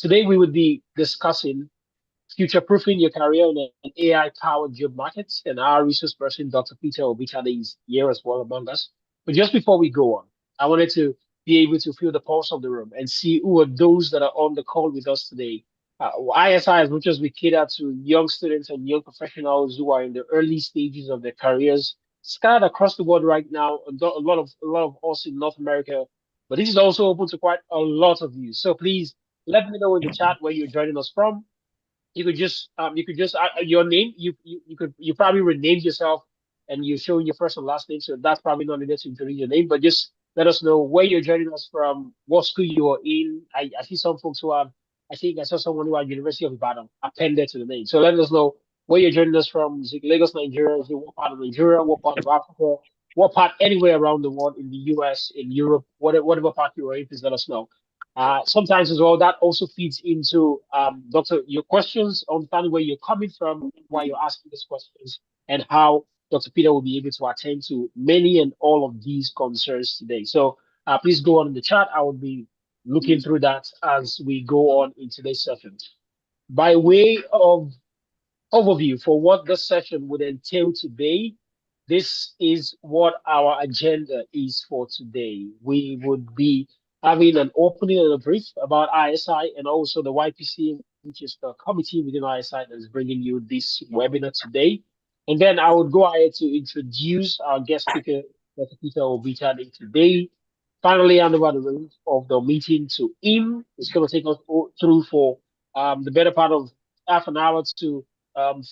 Today we would be discussing future-proofing your career in an AI-powered job market, and our resource person, Dr. Peter Obichade, is here as well among us. But just before we go on, I wanted to be able to feel the pulse of the room and see who are those that are on the call with us today. ISI, as much as we cater to young students and young professionals who are in the early stages of their careers, scattered across the world right now, a lot of us in North America, but this is also open to quite a lot of you. So please let me know in the chat where you're joining us from. You could just your name. You probably renamed yourself and you're showing your first and last name, so that's probably not needed to introduce your name. But just let us know where you're joining us from, what school you are in. I see some folks who have. I think I saw someone who had University of Ibadan appended to the name. So let us know where you're joining us from. Is it Lagos, Nigeria? Is it what part of Nigeria? What part of Africa? What part anywhere around the world, in the US, in Europe, whatever part you are in, please let us know. Sometimes as well, that also feeds into Doctor your questions, understanding where you're coming from, why you're asking these questions, and how Dr. Peter will be able to attend to many and all of these concerns today. So please go on in the chat. I will be looking through that as we go on in today's session. By way of overview for what this session would entail today, this is what our agenda is for today. We would be having an opening and a brief about ISI and also the YPC, which is the committee within ISI that is bringing you this webinar today. And then I would go ahead to introduce our guest speaker, Dr. Peter Obichade, today. Finally, hand over the reins of the meeting to him. It's going to take us through for the better part of half an hour to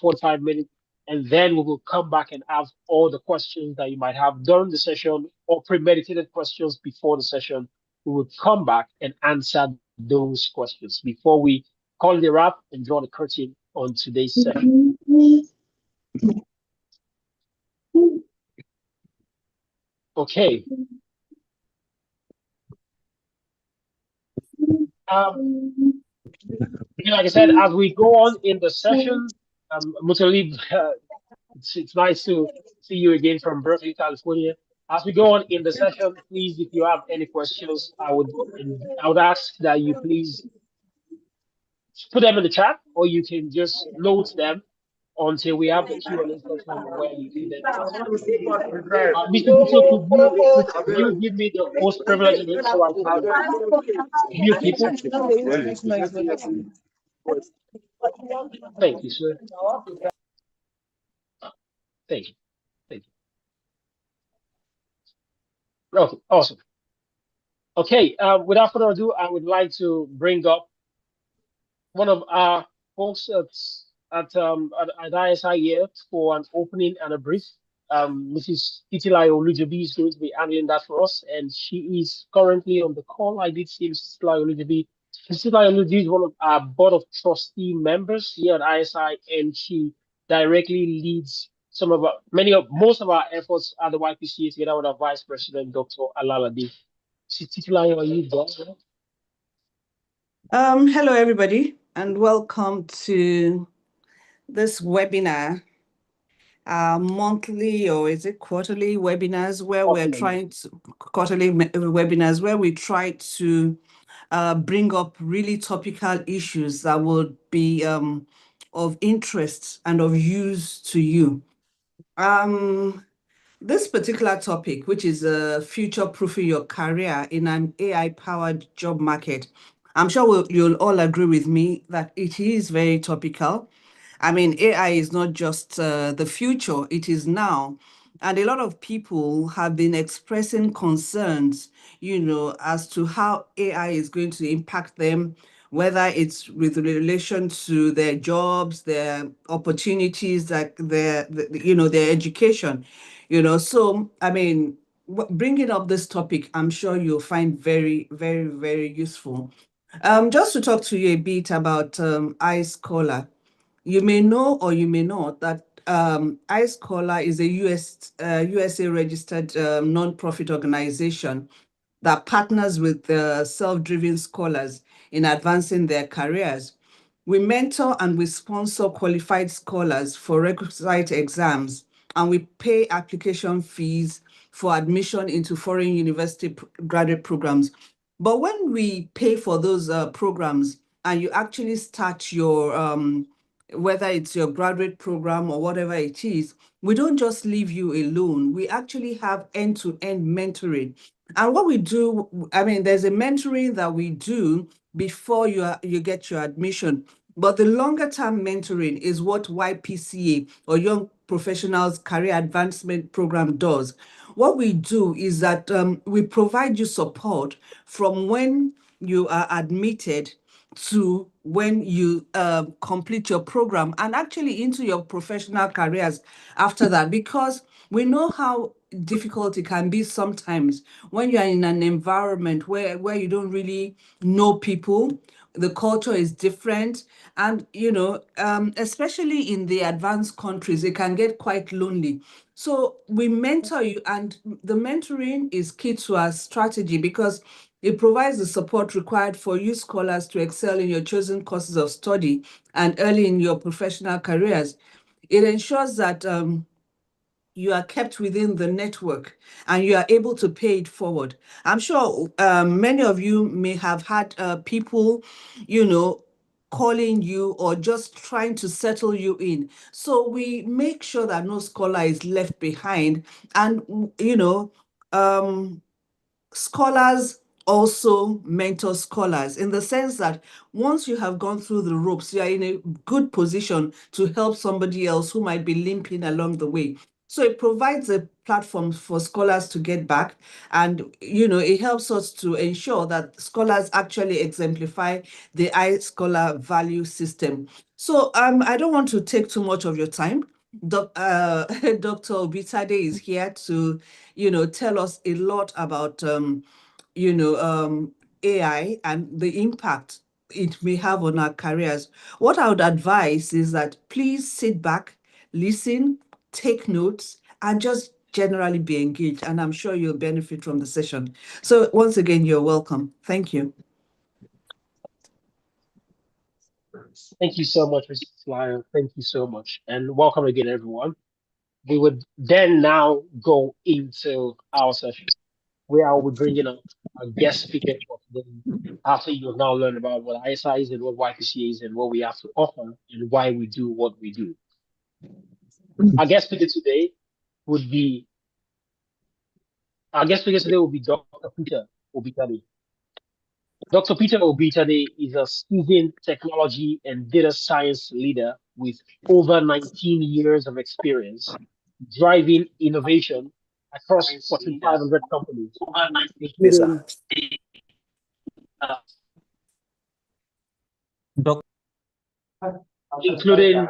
45 minutes, and then we will come back and have all the questions that you might have during the session or premeditated questions before the session. We will come back and answer those questions before we call it a wrap and draw the curtain on today's session. Okay. Like I said, as we go on in the session, Mutalib, it's nice to see you again from Berkeley, California. As we go on in the session, please, if you have any questions, I would ask that you please put them in the chat, or you can just note them until we have the Q&A session where you can then ask. Mr. Peter, could you give me the most privileged name so I can mute people? Thank you, sir. Thank you. Thank you. Okay, awesome. Okay, without further ado, I would like to bring up one of our folks at ISI here for an opening and a brief. Mrs. Titilayo Olujobi is going to be handling that for us, and she is currently on the call. I did see Mrs. Titilayo Olujobi. Mrs. Titilayo Olujobi is one of our board of trustee members here at ISI, and she directly leads most of our efforts at the YPCA together with our Vice President, Dr. Alalade. Mrs. Titilayo, are you there? Hello, everybody, and welcome to this webinar, monthly or is it quarterly webinars where quarterly webinars where we try to bring up really topical issues that would be of interest and of use to you. This particular topic, which is future-proofing your career in an AI-powered job market, I'm sure you'll all agree with me that it is very topical. I mean, AI is not just the future, it is now. And a lot of people have been expressing concerns, as to how AI is going to impact them, whether it's with relation to their jobs, their opportunities, like their education. So, I mean, bringing up this topic, I'm sure you'll find very, very, very useful. Just to talk to you a bit about iScholar. You may know or you may not that iScholar is a USA registered non-profit organization that partners with self-driven scholars in advancing their careers. We mentor and we sponsor qualified scholars for requisite exams, and we pay application fees for admission into foreign university graduate programs. But when we pay for those programs, and you actually start your whether it's your graduate program or whatever it is, we don't just leave you alone. We actually have end-to-end mentoring. And what we do, I mean, there's a mentoring that we do before you get your admission. But the longer term mentoring is what YPCA, or Young Professionals Career Advancement Program, does. What we do is that we provide you support from when you are admitted to when you complete your program, and actually into your professional careers after that, because we know how difficult it can be sometimes when you are in an environment where you don't really know people. The culture is different, and especially in the advanced countries, it can get quite lonely. So we mentor you, and the mentoring is key to our strategy because it provides the support required for you scholars to excel in your chosen courses of study and early in your professional careers. It ensures that you are kept within the network and you are able to pay it forward. I'm sure many of you may have had people, calling you or just trying to settle you in. So we make sure that no scholar is left behind. And, scholars also mentor scholars, in the sense that once you have gone through the ropes, you are in a good position to help somebody else who might be limping along the way. So it provides a platform for scholars to get back, and it helps us to ensure that scholars actually exemplify the iScholar value system. So I don't want to take too much of your time. Dr. Obitade is here to, tell us a lot about AI and the impact it may have on our careers. What I would advise is that please sit back, listen, take notes, and just generally be engaged. And I'm sure you'll benefit from the session. So once again, you're welcome. Thank you. Thank you so much, Mr. Flyer. Thank you so much. And welcome again, everyone. We would then now go into our session where I will be bringing up a guest speaker for today. After you have now learned about what ISI is and what YPC is and what we have to offer and why we do what we do. Our guest speaker today would be Dr. Peter Obitade. Dr. Peter Obitade is a seasoned technology and data science leader with over 19 years of experience driving innovation across Fortune 500 companies, including including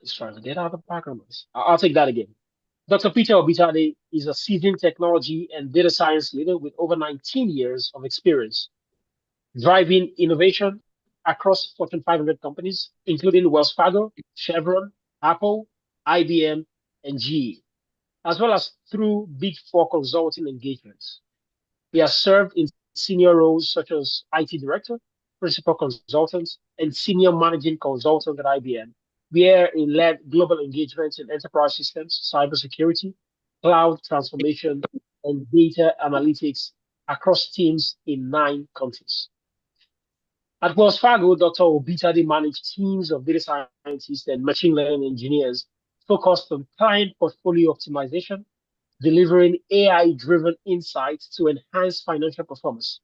it's trying to get out of the background noise. I'll take that again. Dr. Peter Obitade is a seasoned technology and data science leader with over 19 years of experience driving innovation across Fortune 500 companies, including Wells Fargo, Chevron, Apple, IBM, and GE, as well as through Big Four consulting engagements. He has served in senior roles such as IT director, principal consultant, and senior managing consultant at IBM, where he led global engagements in enterprise systems, cybersecurity, cloud transformation, and data analytics across teams in 9 countries. At Wells Fargo, Dr. Obitade managed teams of data scientists and machine learning engineers focused on client portfolio optimization, delivering AI-driven insights to enhance financial performance.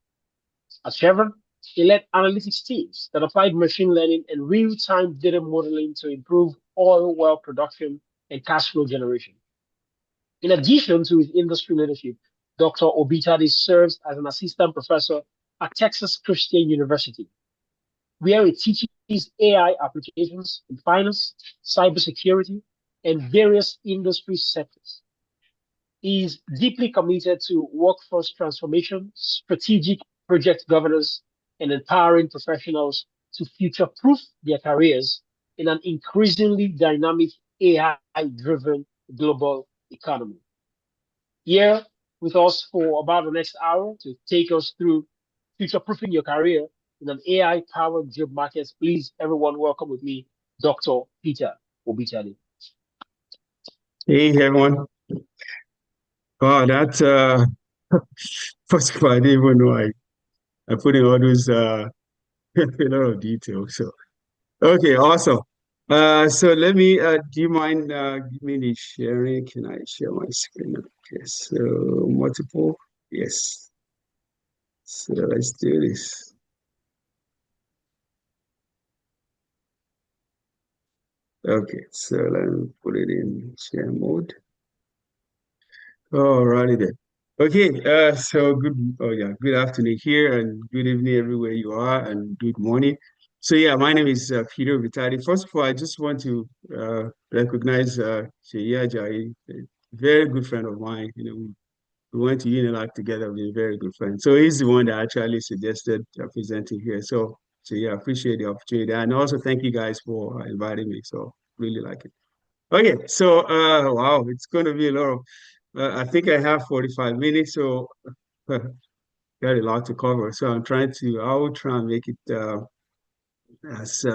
At Chevron, he led analytics teams that applied machine learning and real-time data modeling to improve oil well production and cash flow generation. In addition to his industry leadership, Dr. Obitade serves as an assistant professor at Texas Christian University, where he teaches AI applications in finance, cybersecurity, and various industry sectors. He is deeply committed to workforce transformation, strategic project governance, and empowering professionals to future-proof their careers in an increasingly dynamic AI-driven global economy. Here with us for about the next hour to take us through future-proofing your career in an AI-powered job market. Please, everyone, welcome with me, Dr. Peter Obitade. Hey, everyone. Wow, that's first of all, I didn't even know I put in all those a lot of detail. So okay, awesome. So let me do you mind give me the sharing? Can I share my screen? Okay, so multiple, yes. So let's do this. Okay, so let me put it in share mode. Alrighty then. Okay, so good afternoon here and good evening everywhere you are and good morning. So yeah, my name is Peter Vitali. First of all, I just want to recognize Sheyi Ajayi, a very good friend of mine. We went to Unilag together, we're very good friends. So he's the one that actually suggested presenting here. So yeah, I appreciate the opportunity. And also thank you guys for inviting me. So really like it. Okay, so wow, it's going to be a lot of I think I have 45 minutes, so got a lot to cover. So I will try and make it as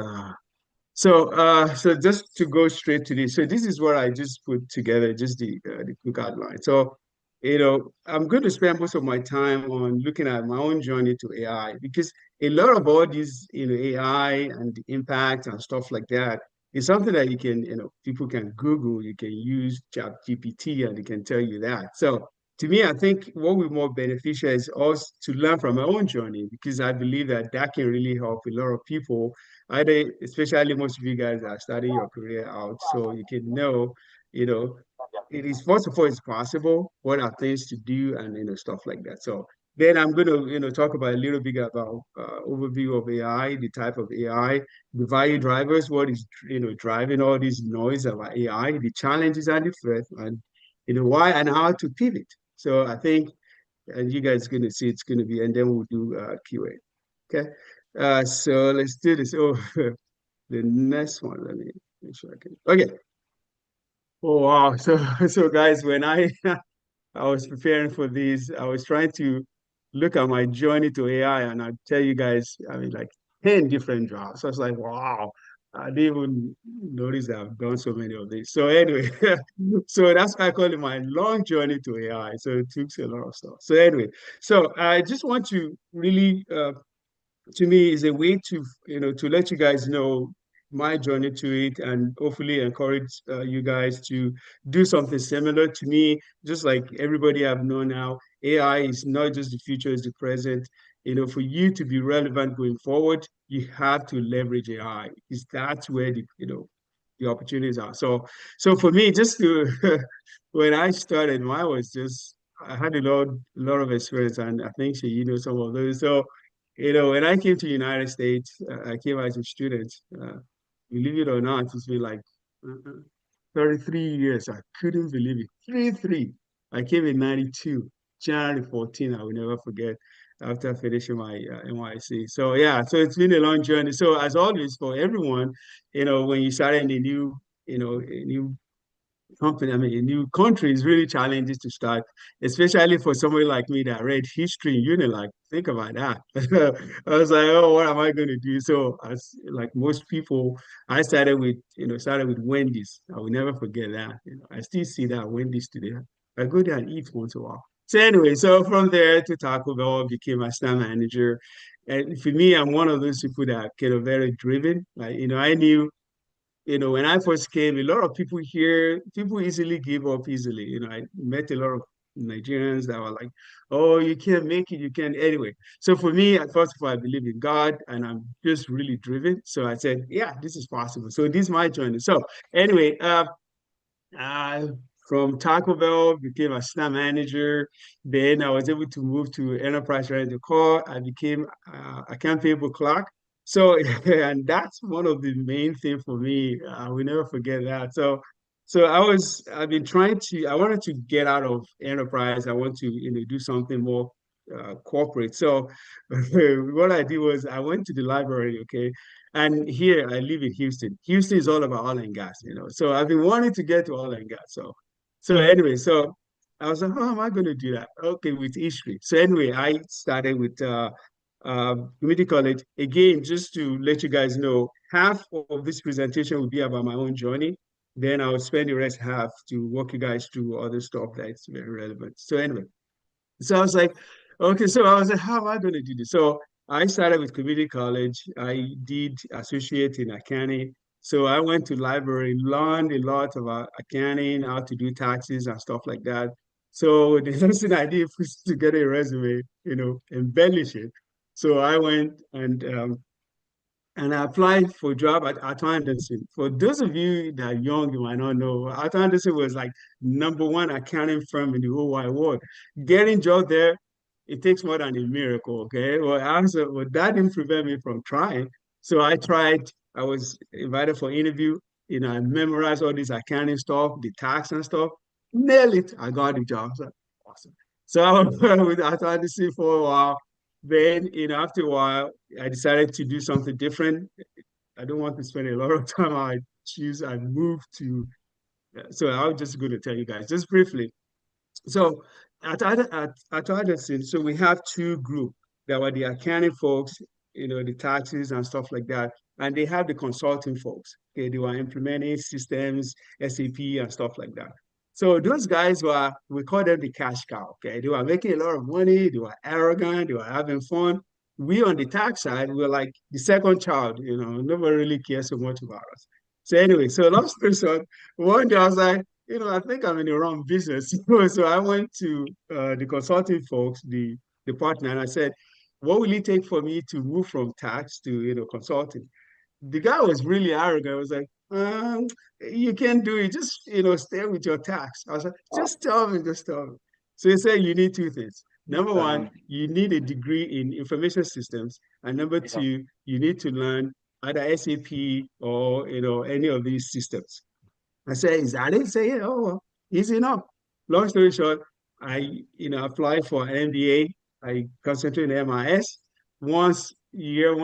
so just to go straight to this. So this is what I just put together, just the quick outline. So, I'm going to spend most of my time on looking at my own journey to AI because a lot of all these, AI and the impact and stuff like that is something that you can, people can Google, you can use ChatGPT and it can tell you that. So to me, I think what would be more beneficial is us to learn from our own journey because I believe that that can really help a lot of people either, especially most of you guys are starting your career out, so you can know, you know, it is first of all, it's possible. What are things to do, and stuff like that. So then I'm going to talk about a little bit about overview of AI, the type of AI, the value drivers, what is driving all this noise about AI, the challenges and the threats, and why and how to pivot. So I think, and you guys are going to see it's going to be, and then we'll do Q&A. Okay. So let's do this. Oh, the next one. Let me make sure I can. Okay. Oh wow. So guys, when I I was preparing for this, I was trying to look at my journey to AI, and I tell you guys, I mean, like 10 different jobs. So I was like, wow. I didn't even notice that I've done so many of these. So anyway, so that's why I call it my long journey to AI. So it took a lot of stuff. So anyway, so I just want to really to me is a way to to let you guys know my journey to it and hopefully encourage you guys to do something similar to me. Just like everybody I've known now, AI is not just the future, it's the present. For you to be relevant going forward, you have to leverage AI because that's where the opportunities are. So for me, just to when I started, mine was just I had a lot of experience, and I think some of those. So when I came to the United States, I came as a student. Believe it or not, it's been like 33 years. I couldn't believe it. 33. I came in 92, January 14. I will never forget after finishing my NYC. So yeah, so it's been a long journey. So as always, for everyone, when you start in a new company, I mean, a new country is really challenging to start, especially for somebody like me that read history in Unilag. Think about that. I was like, oh, what am I going to do? So, as like most people, I started with Wendy's. I will never forget that. I still see that Wendy's today. I go there and eat once in a while. So anyway, so from there to Taco Bell, became a staff manager. And for me, I'm one of those people that are kind of very driven. Like, I knew when I first came, a lot of people here, people easily give up easily. I met a lot of Nigerians that were like, oh, you can't make it, you can't. Anyway, so for me, first of all, I believe in God and I'm just really driven. So I said, yeah, this is possible. So this is my journey. So anyway, uh, from Taco Bell, became a staff manager. Then I was able to move to Enterprise Rent a Car. I became a account payable clerk. So, and that's one of the main things for me. I will never forget that. So I've been I wanted to get out of enterprise. I want to, do something more corporate. So what I did was I went to the library, okay? And here I live in Houston. Houston is all about oil and gas. So I've been wanting to get to oil and gas. So anyway, so I was like, how am I going to do that? Okay, with history. So anyway, I started with community college. Again, just to let you guys know, half of this presentation will be about my own journey. Then I'll spend the rest half to walk you guys through other stuff that's very relevant. So anyway, so I was like, Okay, so I was like, how am I going to do this? So I started with community college. I did associate in accounting. So I went to library, learned a lot about accounting, how to do taxes and stuff like that. So the first thing I did was to get a resume, embellish it. So I went and I applied for a job at Arthur Anderson. For those of you that are young, you might not know, Arthur Anderson was like #1 accounting firm in the whole wide world. Getting job there, it takes more than a miracle, okay? Well, that didn't prevent me from trying. So I tried. I was invited for interview. I memorized all this accounting stuff, the tax and stuff. Nailed it. I got the job. So awesome. So I was with Arthur Anderson for a while. Then, after a while, I decided to do something different. I don't want to spend a lot of time. I moved to, so I was just going to tell you guys just briefly. So at Anderson, so we have two groups that were the accounting folks, the taxes and stuff like that. And they have the consulting folks. Okay, they were implementing systems, SAP and stuff like that. So those guys we call them the cash cow. Okay, they were making a lot of money, they were arrogant, they were having fun. We on the tax side, we were like the second child, nobody really cares so much about us. So anyway, so long story short, one day I was like, I think I'm in the wrong business. So I went to the consulting folks, the partner, and I said, what will it take for me to move from tax to, consulting? The guy was really arrogant. I was like, you can't do it. Just, stay with your tax. I was like, just tell me, just tell me. So he said, you need two things. Number one, you need a degree in information systems. And number two, you need to learn either SAP or, any of these systems. I said, is that it? Say, yeah, oh, well, easy enough. Long story short, I, applied for an MBA. I concentrated in MIS. One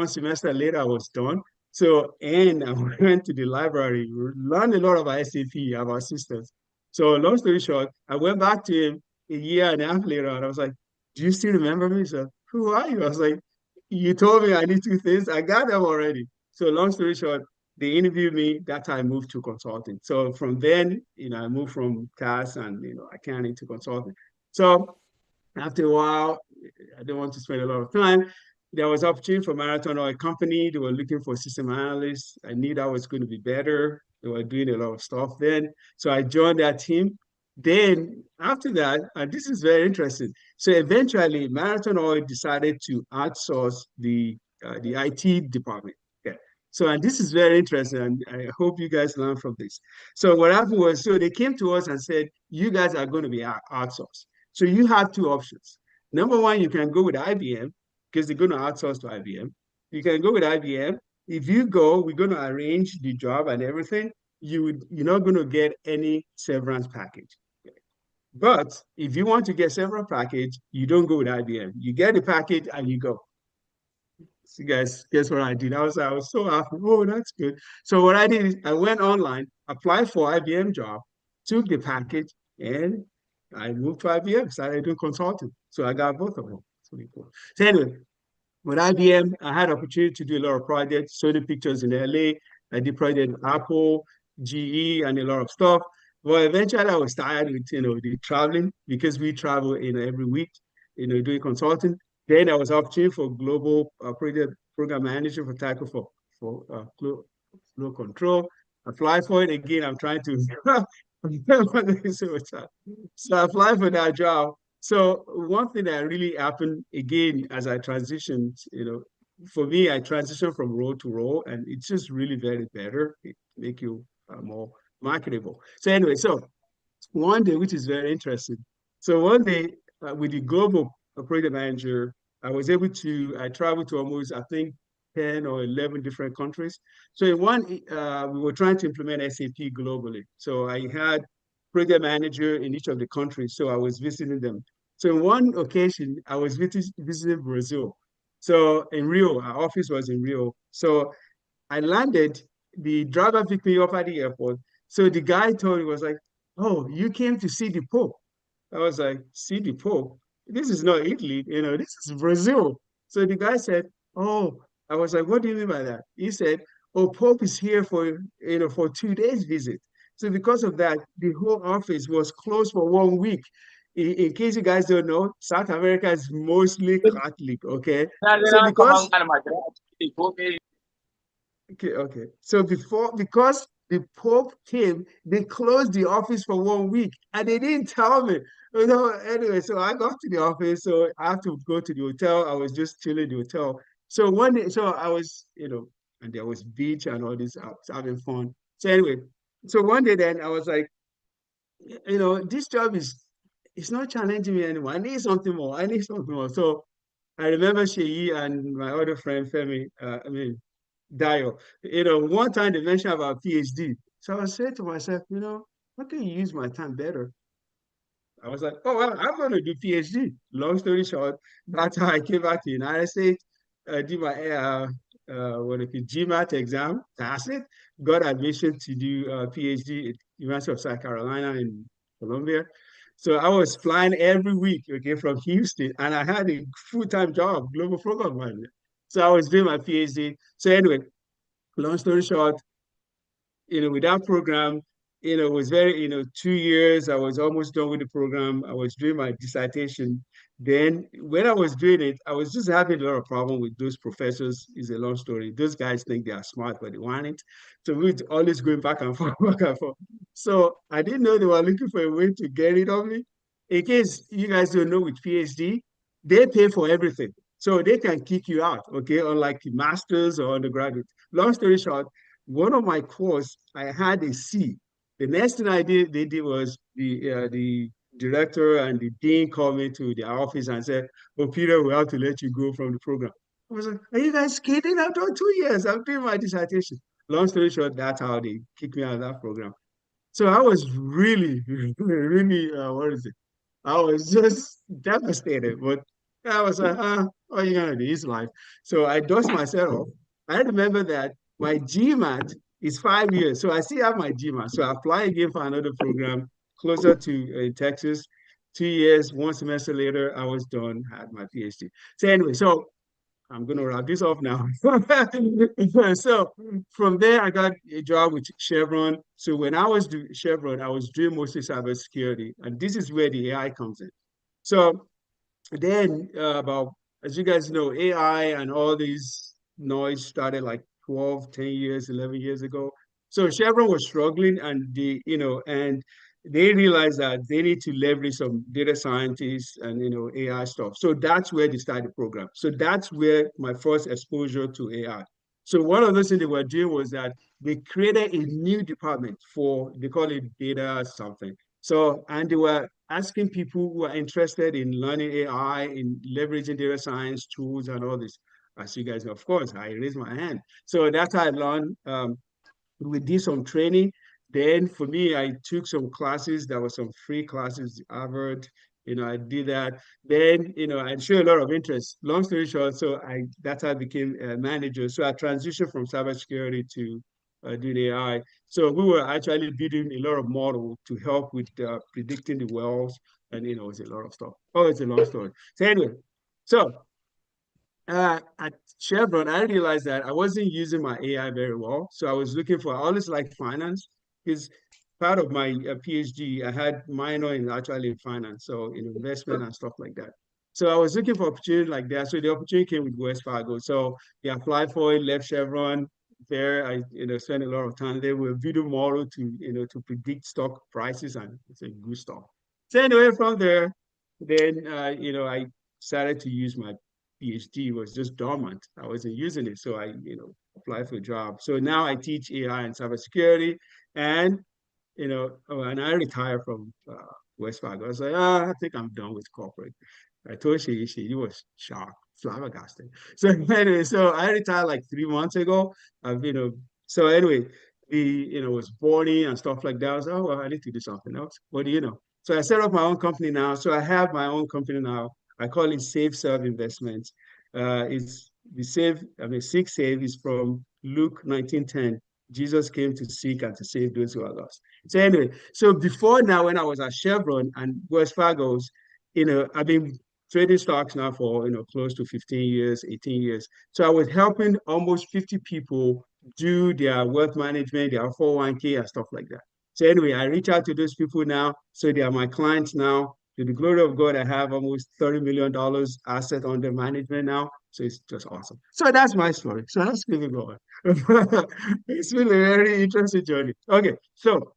semester later, I was done. So, and I went to the library, learned a lot about SAP, about systems. So, long story short, I went back to him a year and a half later, and I was like, do you still remember me? So, who are you? I was like, you told me I need two things. I got them already. So, long story short, they interviewed me. That time I moved to consulting. So from then, I moved from CAS and accounting to consulting. So after a while, I didn't want to spend a lot of time. There was opportunity for Marathon Oil Company. They were looking for system analysts. I knew that was going to be better. They were doing a lot of stuff then. So I joined that team. Then after that, and this is very interesting. So eventually, Marathon Oil decided to outsource the IT department. Okay. So, and this is very interesting, and I hope you guys learn from this. So what happened was, so they came to us and said, you guys are going to be outsourced. So you have two options. Number one, you can go with IBM because they're going to outsource to IBM. You can go with IBM. If you go, we're going to arrange the job and everything. You're not going to get any severance package. But if you want to get severance package, you don't go with IBM. You get the package and you go. So guys, guess what I did? I was so happy. Oh, that's good. So what I did is I went online, applied for IBM job, took the package, and I moved to IBM, started doing consulting. So I got both of them. Cool. So anyway, with IBM, I had opportunity to do a lot of projects, Sony Pictures in LA. I did project in Apple, GE, and a lot of stuff. Well, eventually I was tired with, the traveling because we travel, every week, doing consulting. Then I was opportunity for global program manager for tackle for flow control. Apply for it again. I'm trying to so I applied for that job. So one thing that really happened again as I transitioned, for me, I transitioned from role to role, and it's just really very better. It make you more marketable. So anyway, so one day, which is very interesting. So one day with the global project manager, I traveled to almost, I think, 10 or 11 different countries. So in one, we were trying to implement SAP globally. So I had project manager in each of the countries. So I was visiting them. So in one occasion, I was visiting Brazil. So in Rio, our office was in Rio. So I landed, the driver picked me up at the airport. So the guy told me, was like, oh, you came to see the Pope. I was like, see the Pope? This is not Italy, this is Brazil. So the guy said, oh, I was like, what do you mean by that? He said, oh, Pope is here for 2 days visit. So because of that, the whole office was closed for 1 week. in case you guys don't know, South America is mostly Catholic, okay? So because okay. So because the Pope came, they closed the office for 1 week and they didn't tell me. Anyway, so I got to the office, so I have to go to the hotel. I was just chilling in the hotel. So one day, so I was, and there was beach and all this. I was having fun. So anyway, so one day then I was like, this job is it's not challenging me anymore. I need something more. I need something more. So I remember Sheyi and my other friend Femi, Dio. One time they mentioned about PhD. So I said to myself, how can you use my time better? I was like, oh, well, I'm going to do PhD. Long story short, that's how I came back to the United States. I did my GMAT exam, passed it, got admission to do PhD at University of South Carolina in Columbia. So I was flying every week, okay, from Houston, and I had a full-time job, global program manager. So I was doing my PhD. So anyway, long story short, with that program, it was very, 2 years, I was almost done with the program. I was doing my dissertation. Then when I was doing it, I was just having a lot of problem with those professors. It's a long story. Those guys think they are smart, but they want it. So we were always going back and forth, back and forth. So I didn't know they were looking for a way to get rid of me. In case you guys don't know, with PhD, they pay for everything. So they can kick you out, okay? Unlike masters or undergraduate. Long story short, one of my course, I had a C. The next thing they did was the director and the dean called me to their office and said, "Oh, Peter, we have to let you go from the program." I was like, "Are you guys kidding? I've done 2 years. I'm doing my dissertation." Long story short, that's how they kicked me out of that program. So I was really, really, what is it? I was just devastated. But I was like, what are you gonna do? It's life. So I dust myself off. I remember that my GMAT is 5 years. So I still have my GMAT. So I apply again for another program closer to Texas. 2 years, one semester later, I was done, had my PhD. So anyway, so I'm going to wrap this off now. So from there, I got a job with Chevron. So when I was doing Chevron, I was doing mostly cybersecurity, and this is where the AI comes in. So then, as you guys know, AI and all these noise started like 12, 10 years, 11 years ago. So Chevron was struggling, and they realized that they need to leverage some data scientists and AI stuff. So that's where they started the program. So that's where my first exposure to AI. So one of those things they were doing was that they created a new department they call it data something. So, and they were asking people who are interested in learning AI, in leveraging data science tools and all this. As you guys know, of course, I raised my hand. So that's how I learned. We did some training. Then for me, I took some classes. There were some free classes, Harvard. I did that. Then, I showed a lot of interest. Long story short, so that's how I became a manager. So I transitioned from cybersecurity to doing AI. So we were actually building a lot of models to help with predicting the wells, and it's a lot of stuff. Oh, it's a long story. So anyway, so at Chevron, I realized that I wasn't using my AI very well. So I was looking for, I always like finance, because part of my PhD, I had minor in actually in finance, so in investment and stuff like that. So I was looking for opportunity like that. So the opportunity came with Wells Fargo. So I applied for it, left Chevron. There, I spent a lot of time there with a video model to predict stock prices, and it's a good stuff. So anyway, from there, then I started to use my PhD. Was just dormant. I wasn't using it. So I, applied for a job. So now I teach AI and cybersecurity, and, and I retired from West Fargo. I was like, I think I'm done with corporate. I told she was shocked, flabbergasted. So anyway, so I retired like 3 months ago. So anyway, was boarding and stuff like that. I was like, oh, well, I need to do something else. What do you know? So I set up my own company now. So I have my own company now. I call it Save Serve Investments. It's the seek save is from Luke 19:10. Jesus came to seek and to save those who are lost. So anyway, so before now, when I was at Chevron and Wells Fargo's, I've been trading stocks now for close to 15 years, 18 years. So I was helping almost 50 people do their wealth management, their 401k and stuff like that. So anyway, I reach out to those people now. So they are my clients now. To the glory of God, I have almost $30 million asset under management now. So it's just awesome. So that's my story. So let's keep it going. It's been a very interesting journey. Okay, so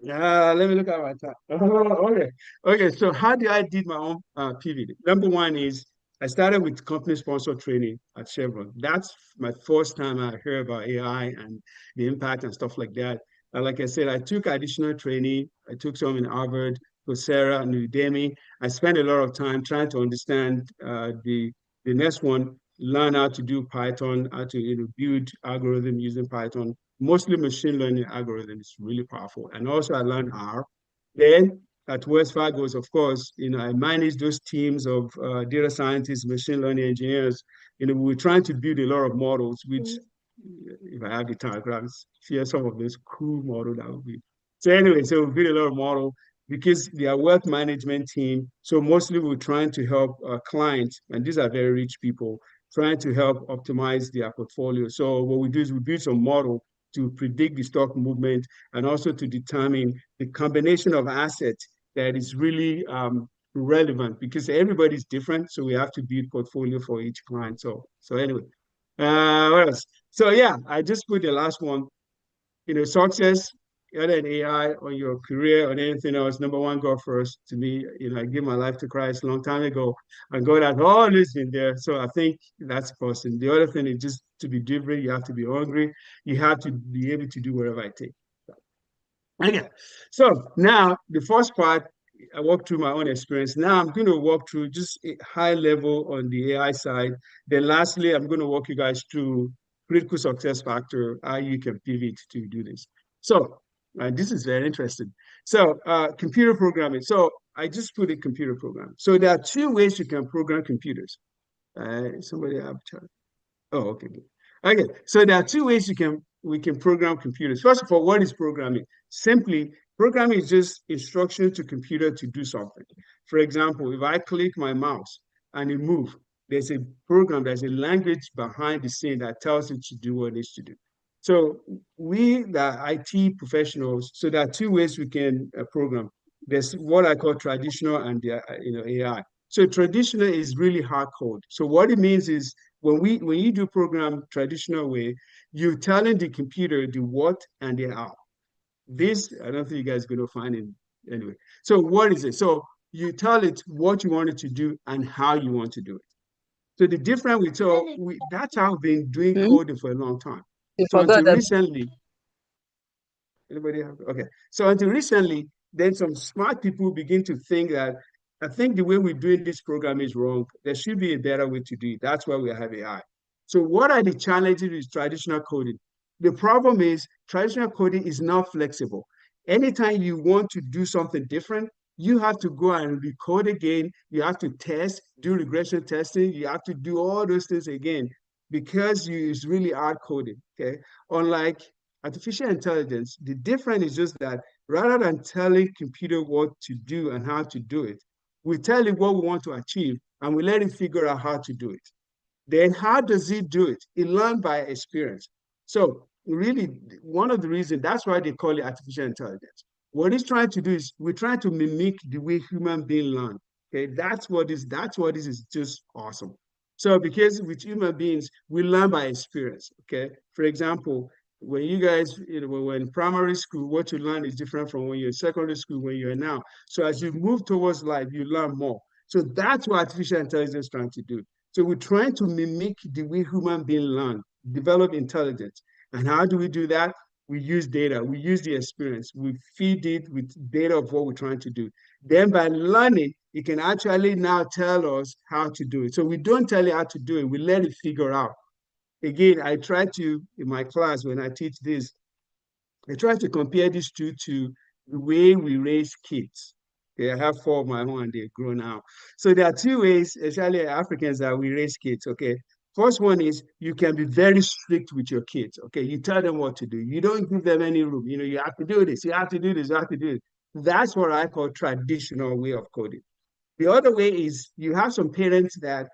let me look at my time. Okay. Okay. So how did I did my own pivot? Number one is I started with company sponsored training at Chevron. That's my first time I heard about AI and the impact and stuff like that. And like I said, I took additional training. I took some in Harvard, Coursera, and Udemy. I spent a lot of time trying to understand the next one, learn how to do Python, how to build algorithm using Python, mostly machine learning algorithm is really powerful. And also I learned R. Then at Wells Fargo, of course, I manage those teams of data scientists, machine learning engineers. We're trying to build a lot of models, which if I have the time, I share some of those cool models that would be. So anyway, so we build a lot of model because they are wealth management team. So mostly we're trying to help clients, and these are very rich people, trying to help optimize their portfolio. So what we do is we build some model to predict the stock movement and also to determine the combination of assets that is really relevant because everybody's different. So we have to build portfolio for each client. So anyway, what else? So yeah, I just put the last one, success, other than AI or your career or anything else, number one, God first. To me, I gave my life to Christ a long time ago, and God has always been there. So I think that's person. The other thing is just to be different. You have to be hungry. You have to be able to do whatever I take. Okay. So now the first part, I walked through my own experience. Now I'm going to walk through just a high level on the AI side. Then lastly, I'm going to walk you guys through critical success factor, how you can pivot to do this. So this is very interesting. So computer programming. So I just put a computer program. So there are two ways you can program computers. Somebody have chart. Oh, okay, good. Okay, so there are two ways we can program computers. First of all, what is programming? Simply, programming is just instruction to computer to do something. For example, if I click my mouse and it moves, there's a program, there's a language behind the scene that tells it to do what it needs to do. So we, the IT professionals, so there are two ways we can program. There's what I call traditional and AI. So traditional is really hard code. So what it means is when you do program traditional way, you're telling the computer the what and the how. This, I don't think you guys are going to find it anyway. So what is it? So you tell it what you want it to do and how you want to do it. So the difference that's how we've been doing coding for a long time. So until recently, anybody have, okay. So until recently, then some smart people begin to think that I think the way we're doing this program is wrong. There should be a better way to do it. That's why we have AI. So what are the challenges with traditional coding? The problem is traditional coding is not flexible. Anytime you want to do something different, you have to go and recode again. You have to test, do regression testing. You have to do all those things again because it's really hard coding, okay? Unlike artificial intelligence, the difference is just that rather than telling computer what to do and how to do it, we tell it what we want to achieve and we let it figure out how to do it. Then how does it do it? It learned by experience. So really, one of the reasons, that's why they call it artificial intelligence. What it's trying to do is we're trying to mimic the way human beings learn. Okay, that's what this is just awesome. So because with human beings, we learn by experience. Okay, for example, when you guys, when we're in primary school, what you learn is different from when you're in secondary school, when you're now. So as you move towards life, you learn more. So that's what artificial intelligence is trying to do. So we're trying to mimic the way human beings learn, develop intelligence. And how do we do that? We use data, we use the experience, we feed it with data of what we're trying to do. Then by learning, it can actually now tell us how to do it. So we don't tell it how to do it, we let it figure out. Again, I try to, in my class, when I teach this, I try to compare these two to the way we raise kids. Okay, I have 4 of my own and they're grown now. So there are 2 ways, especially Africans, that we raise kids, okay? First one is you can be very strict with your kids, okay? You tell them what to do. You don't give them any room. You have to do this, you have to do this, you have to do it. That's what I call traditional way of coding. The other way is you have some parents that,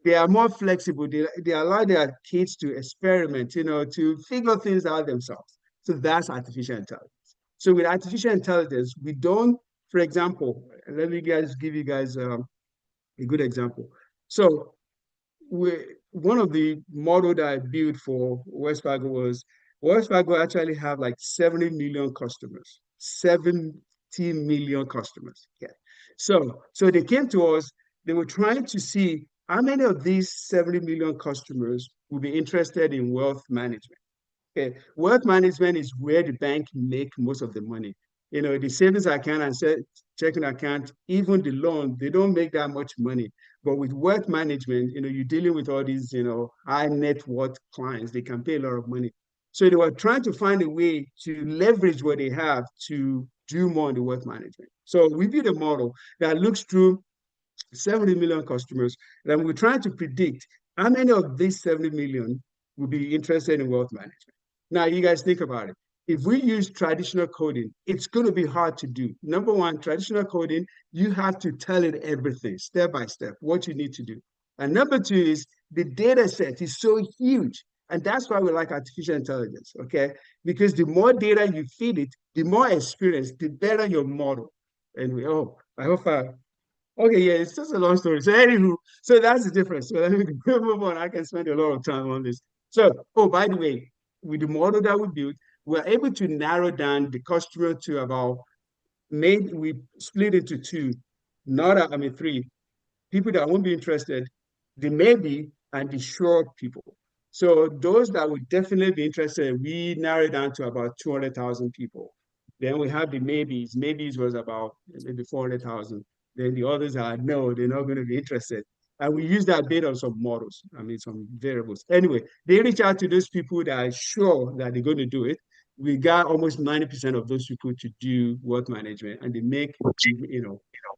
they are more flexible. They allow their kids to experiment, to figure things out themselves. So that's artificial intelligence. So with artificial intelligence, we don't For example, let me give you guys a good example. So one of the model that I built for Wells Fargo was Wells Fargo actually have like 70 million customers, 70 million customers. Yeah. So they came to us, they were trying to see how many of these 70 million customers would be interested in wealth management. Okay, wealth management is where the bank make most of the money. You know, the savings account and checking account, even the loan, they don't make that much money. But with wealth management, you know, you're dealing with all these, you know, high net worth clients. They can pay a lot of money. So they were trying to find a way to leverage what they have to do more in the wealth management. So we built a model that looks through 70 million customers, and we're trying to predict how many of these 70 million will be interested in wealth management. Now, you guys think about it. If we use traditional coding, it's going to be hard to do. Number one, traditional coding, you have to tell it everything, step by step, what you need to do. And number two is the data set is so huge. And that's why we like artificial intelligence, okay? Because the more data you feed it, the more experience, the better your model. And I hope okay, yeah, it's just a long story. So anywho, so that's the difference. So let me move on. I can spend a lot of time on this. So, by the way, with the model that we built, we're able to narrow down the customer to about, maybe we split into two, three people that won't be interested, the maybe and the sure people. So those that would definitely be interested, we narrowed down to about 200,000 people. Then we have the maybes. Maybes was about maybe 400,000. Then the others are no, they're not going to be interested. And we use that based on some models, some variables. Anyway, they reach out to those people that are sure that they're going to do it. We got almost 90% of those people to do wealth management, and they make,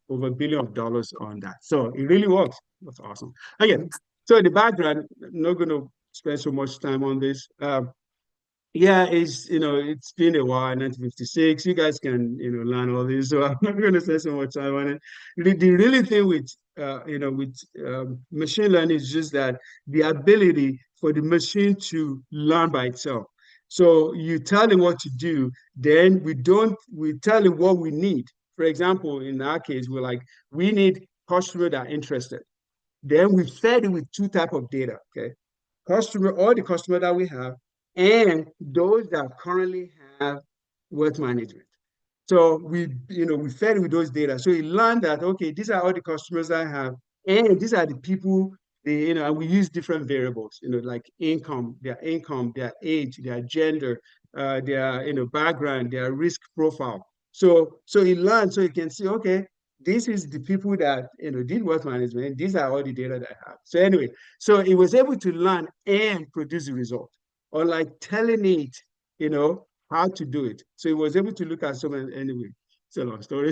over $1 billion on that. So it really works. That's awesome. Again, so in the background, I'm not going to spend so much time on this. Yeah, it's been a while, 1956. You guys can, learn all this, so I'm not going to spend so much time on it. The really thing with, machine learning is just that the ability for the machine to learn by itself. So you tell it what to do, then we tell it what we need. For example, in our case, we're like, we need customers that are interested. Then we fed it with two types of data, okay? All the customer that we have, and those that currently have wealth management. So we fed it with those data. So it learned that, okay, these are all the customers I have, and these are the people, and we use different variables, like income, their age, their gender, their, background, their risk profile. So it learned, so you can see, okay, this is the people that, did wealth management. These are all the data that I have. So anyway, so it was able to learn and produce the result, or like telling it, how to do it. So it was able to look at so many, anyway, it's a long story.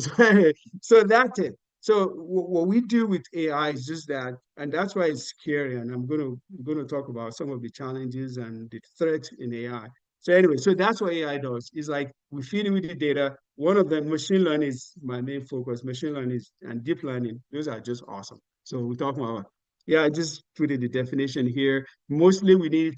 So that's it. So what we do with AI is just that, and that's why it's scary. And I'm going to talk about some of the challenges and the threats in AI. So anyway, so that's what AI does. It's like we feed it with the data. One of them, machine learning is my main focus. Machine learning and deep learning, those are just awesome. So we're talking about, yeah, I just put in the definition here. Mostly we need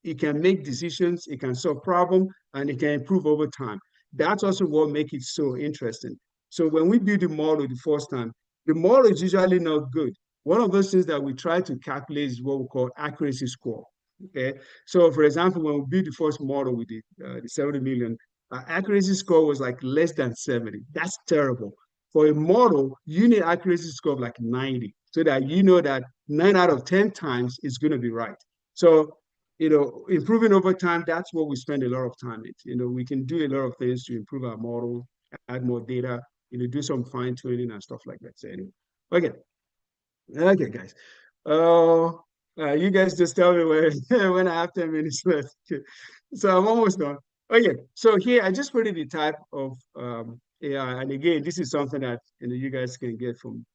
it can make decisions, it can solve problems, and it can improve over time. That's also what makes it so interesting. So when we build the model the first time, the model is usually not good. One of those things that we try to calculate is what we call accuracy score. Okay, so for example, when we built the first model with the 70 million, accuracy score was like less than 70. That's terrible. For a model, you need accuracy score of like 90, so that you know that 9 out of 10 times is going to be right. So improving over time, that's what we spend a lot of time in. We can do a lot of things to improve our model, add more data, do some fine tuning and stuff like that. So anyway, okay, guys. You guys just tell me when I have 10 minutes left. So I'm almost done. Okay, so here I just put in the type of AI, and again, this is something that you guys can get from.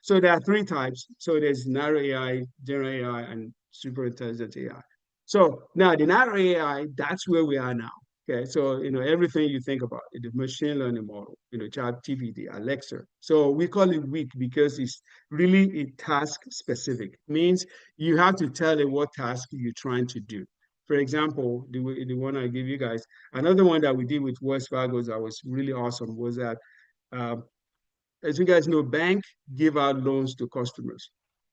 So there are 3 types. So there's narrow AI, general AI, and super intelligent AI. So now the narrow AI, that's where we are now. Okay, so everything you think about, the machine learning model, ChatGPT, Alexa. So we call it weak because it's really a task specific. Means you have to tell it what task you're trying to do. For example, the one I give you guys, another one that we did with Wells Fargo that was really awesome was that as you guys know, banks give out loans to customers.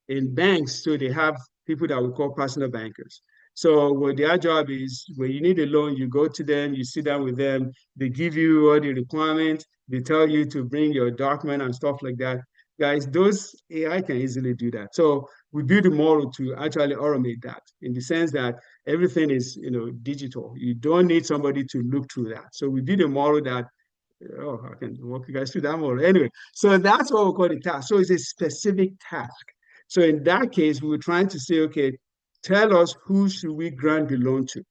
In banks, so they have people that we call personal bankers. So what their job is, when you need a loan, you go to them, you sit down with them, they give you all the requirements, they tell you to bring your document and stuff like that. Guys, those AI can easily do that. So we build a model to actually automate that in the sense that everything is, digital. You don't need somebody to look through that. So we build a model that, oh, I can walk you guys through that model. Anyway, so that's what we call the task. So it's a specific task. So in that case, we were trying to say, okay, tell us who should we grant the loan to.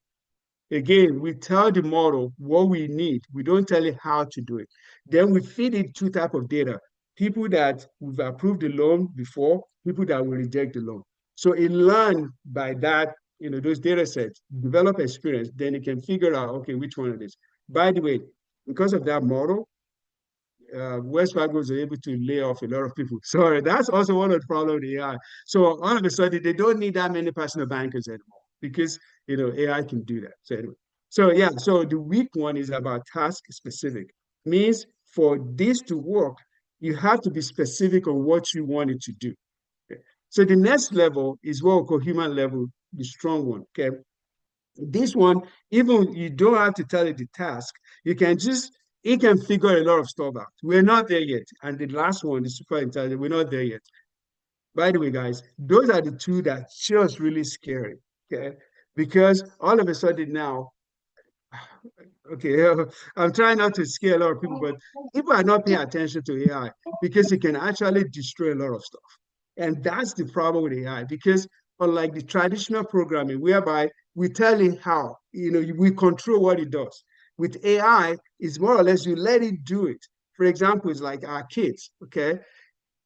Again, we tell the model what we need. We don't tell it how to do it. Then we feed it two types of data. People that we've approved the loan before, people that will reject the loan. So it learns by that, those data sets, develop experience, then it can figure out, okay, which one it is. By the way, because of that model, West Fargo is able to lay off a lot of people. So that's also one of the problems with AI. So all of a sudden, they don't need that many personal bankers anymore because AI can do that. So anyway, so yeah, so the weak one is about task specific. Means for this to work, you have to be specific on what you want it to do. Okay? So the next level is what we call human level, the strong one. Okay. This one, even you don't have to tell it the task, it can figure a lot of stuff out. We're not there yet. And the last one, the super intelligent, we're not there yet. By the way, guys, those are the two that just really scary. Okay. Because all of a sudden now, okay, I'm trying not to scare a lot of people, but people are not paying attention to AI because it can actually destroy a lot of stuff. And that's the problem with AI because unlike the traditional programming, whereby we tell it how, we control what it does. With AI, it's more or less you let it do it. For example, it's like our kids, okay?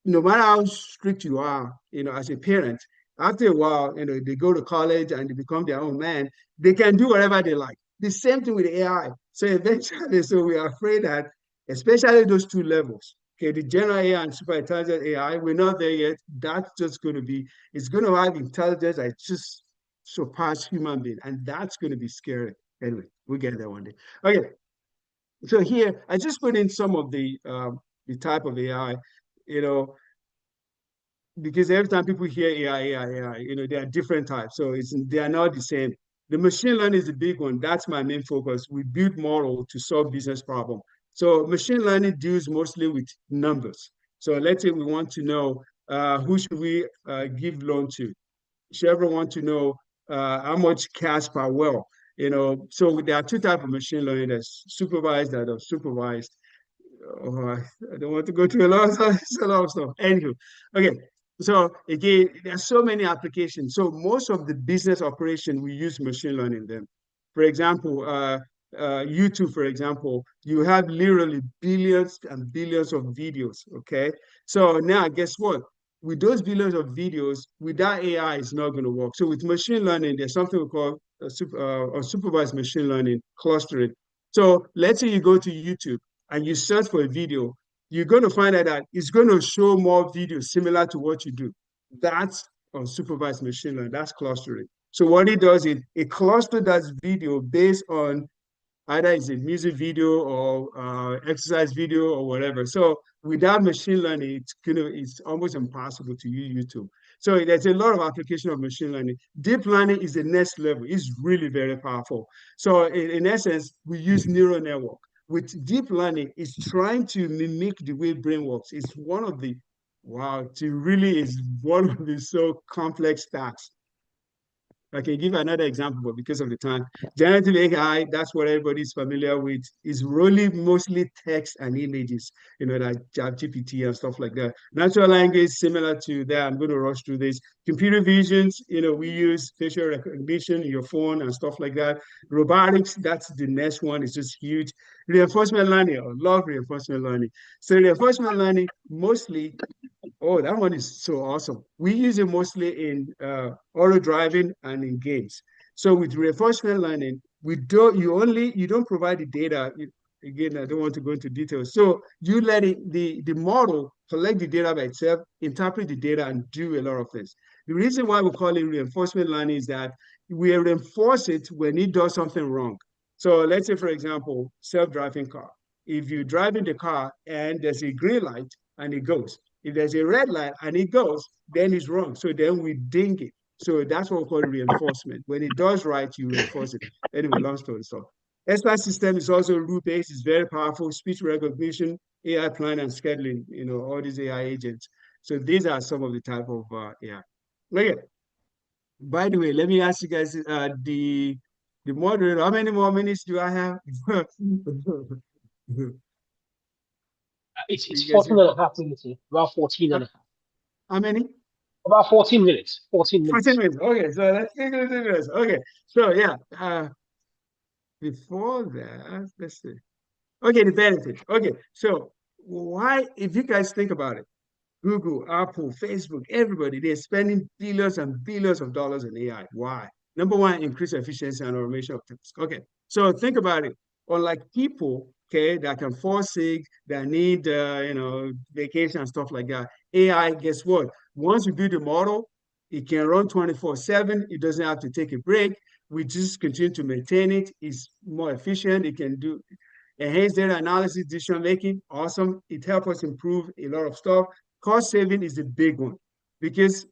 No matter how strict you are, as a parent, after a while, they go to college and they become their own man, they can do whatever they like. The same thing with AI. So eventually, so we are afraid that, especially those two levels, okay, the general AI and super intelligent AI, we're not there yet. That's just going to be, it's going to have intelligence that just surpass human being. And that's going to be scary. Anyway, we'll get there one day. Okay. So here, I just put in some of the type of AI, because every time people hear AI, there are different types. So they are not the same. The machine learning is the big one. That's my main focus. We build model to solve business problem. So machine learning deals mostly with numbers. So let's say we want to know who should we give loan to. Chevron want to know how much cash per well. So there are two types of machine learning: that's supervised and unsupervised. Oh, I don't want to go through a lot of stuff. Anywho, okay. So again, there are so many applications. So most of the business operation, we use machine learning them. For example, YouTube, for example, you have literally billions and billions of videos, okay? So now guess what? With those billions of videos, without AI, it's not going to work. So with machine learning, there's something we call unsupervised machine learning clustering. So let's say you go to YouTube and you search for a video, you're going to find out that it's going to show more videos similar to what you do. That's unsupervised machine learning. That's clustering. So what it does is it clusters that video based on either it's a music video or exercise video or whatever. So without machine learning, it's almost impossible to use YouTube. So there's a lot of application of machine learning. Deep learning is the next level. It's really very powerful. So in essence, we use neural network. With deep learning, it's trying to mimic the way brain works. It's one of the, wow, it really is one of the so complex tasks. I can give another example, but because of the time, generative AI, that's what everybody's familiar with, is really mostly text and images, like ChatGPT and stuff like that. Natural language, similar to that. I'm going to rush through this. Computer visions, we use facial recognition, your phone and stuff like that. Robotics, that's the next one. It's just huge. Reinforcement learning, I love reinforcement learning. So reinforcement learning, mostly, oh, that one is so awesome. We use it mostly in auto driving and in games. So with reinforcement learning, you don't provide the data. Again, I don't want to go into details. So you let the model collect the data by itself, interpret the data, and do a lot of things. The reason why we call it reinforcement learning is that we reinforce it when it does something wrong. So let's say, for example, self-driving car. if you drive in the car and there's a green light and it goes, if there's a red light and it goes, then it's wrong. So then we ding it. So that's what we call reinforcement. When it does right, you reinforce it. Anyway, long story short. SPAT system is also rule-based. It's very powerful. Speech recognition, AI plan and scheduling, all these AI agents. So these are some of the type of AI. Okay. By the way, let me ask you guys, the moderator, how many more minutes do I have? It's 14 and a half minutes. About 14 and a half. How many? About 14 minutes. 14 minutes. 14 minutes. Okay, so let's take 14 minutes. Okay, so yeah, before that, let's see. Okay, the benefit. Okay, so why, if you guys think about it, Google, Apple, Facebook, everybody, they're spending billions and billions of dollars on AI. Why? Number one, increase efficiency and automation of tasks. Okay, so think about it. Unlike people, okay, that can fall sick, that need, vacation and stuff like that, AI, guess what? Once you build a model, it can run 24/7. It doesn't have to take a break. We just continue to maintain it. It's more efficient. It can do enhanced data analysis, decision making. Awesome. It helps us improve a lot of stuff. Cost saving is the big one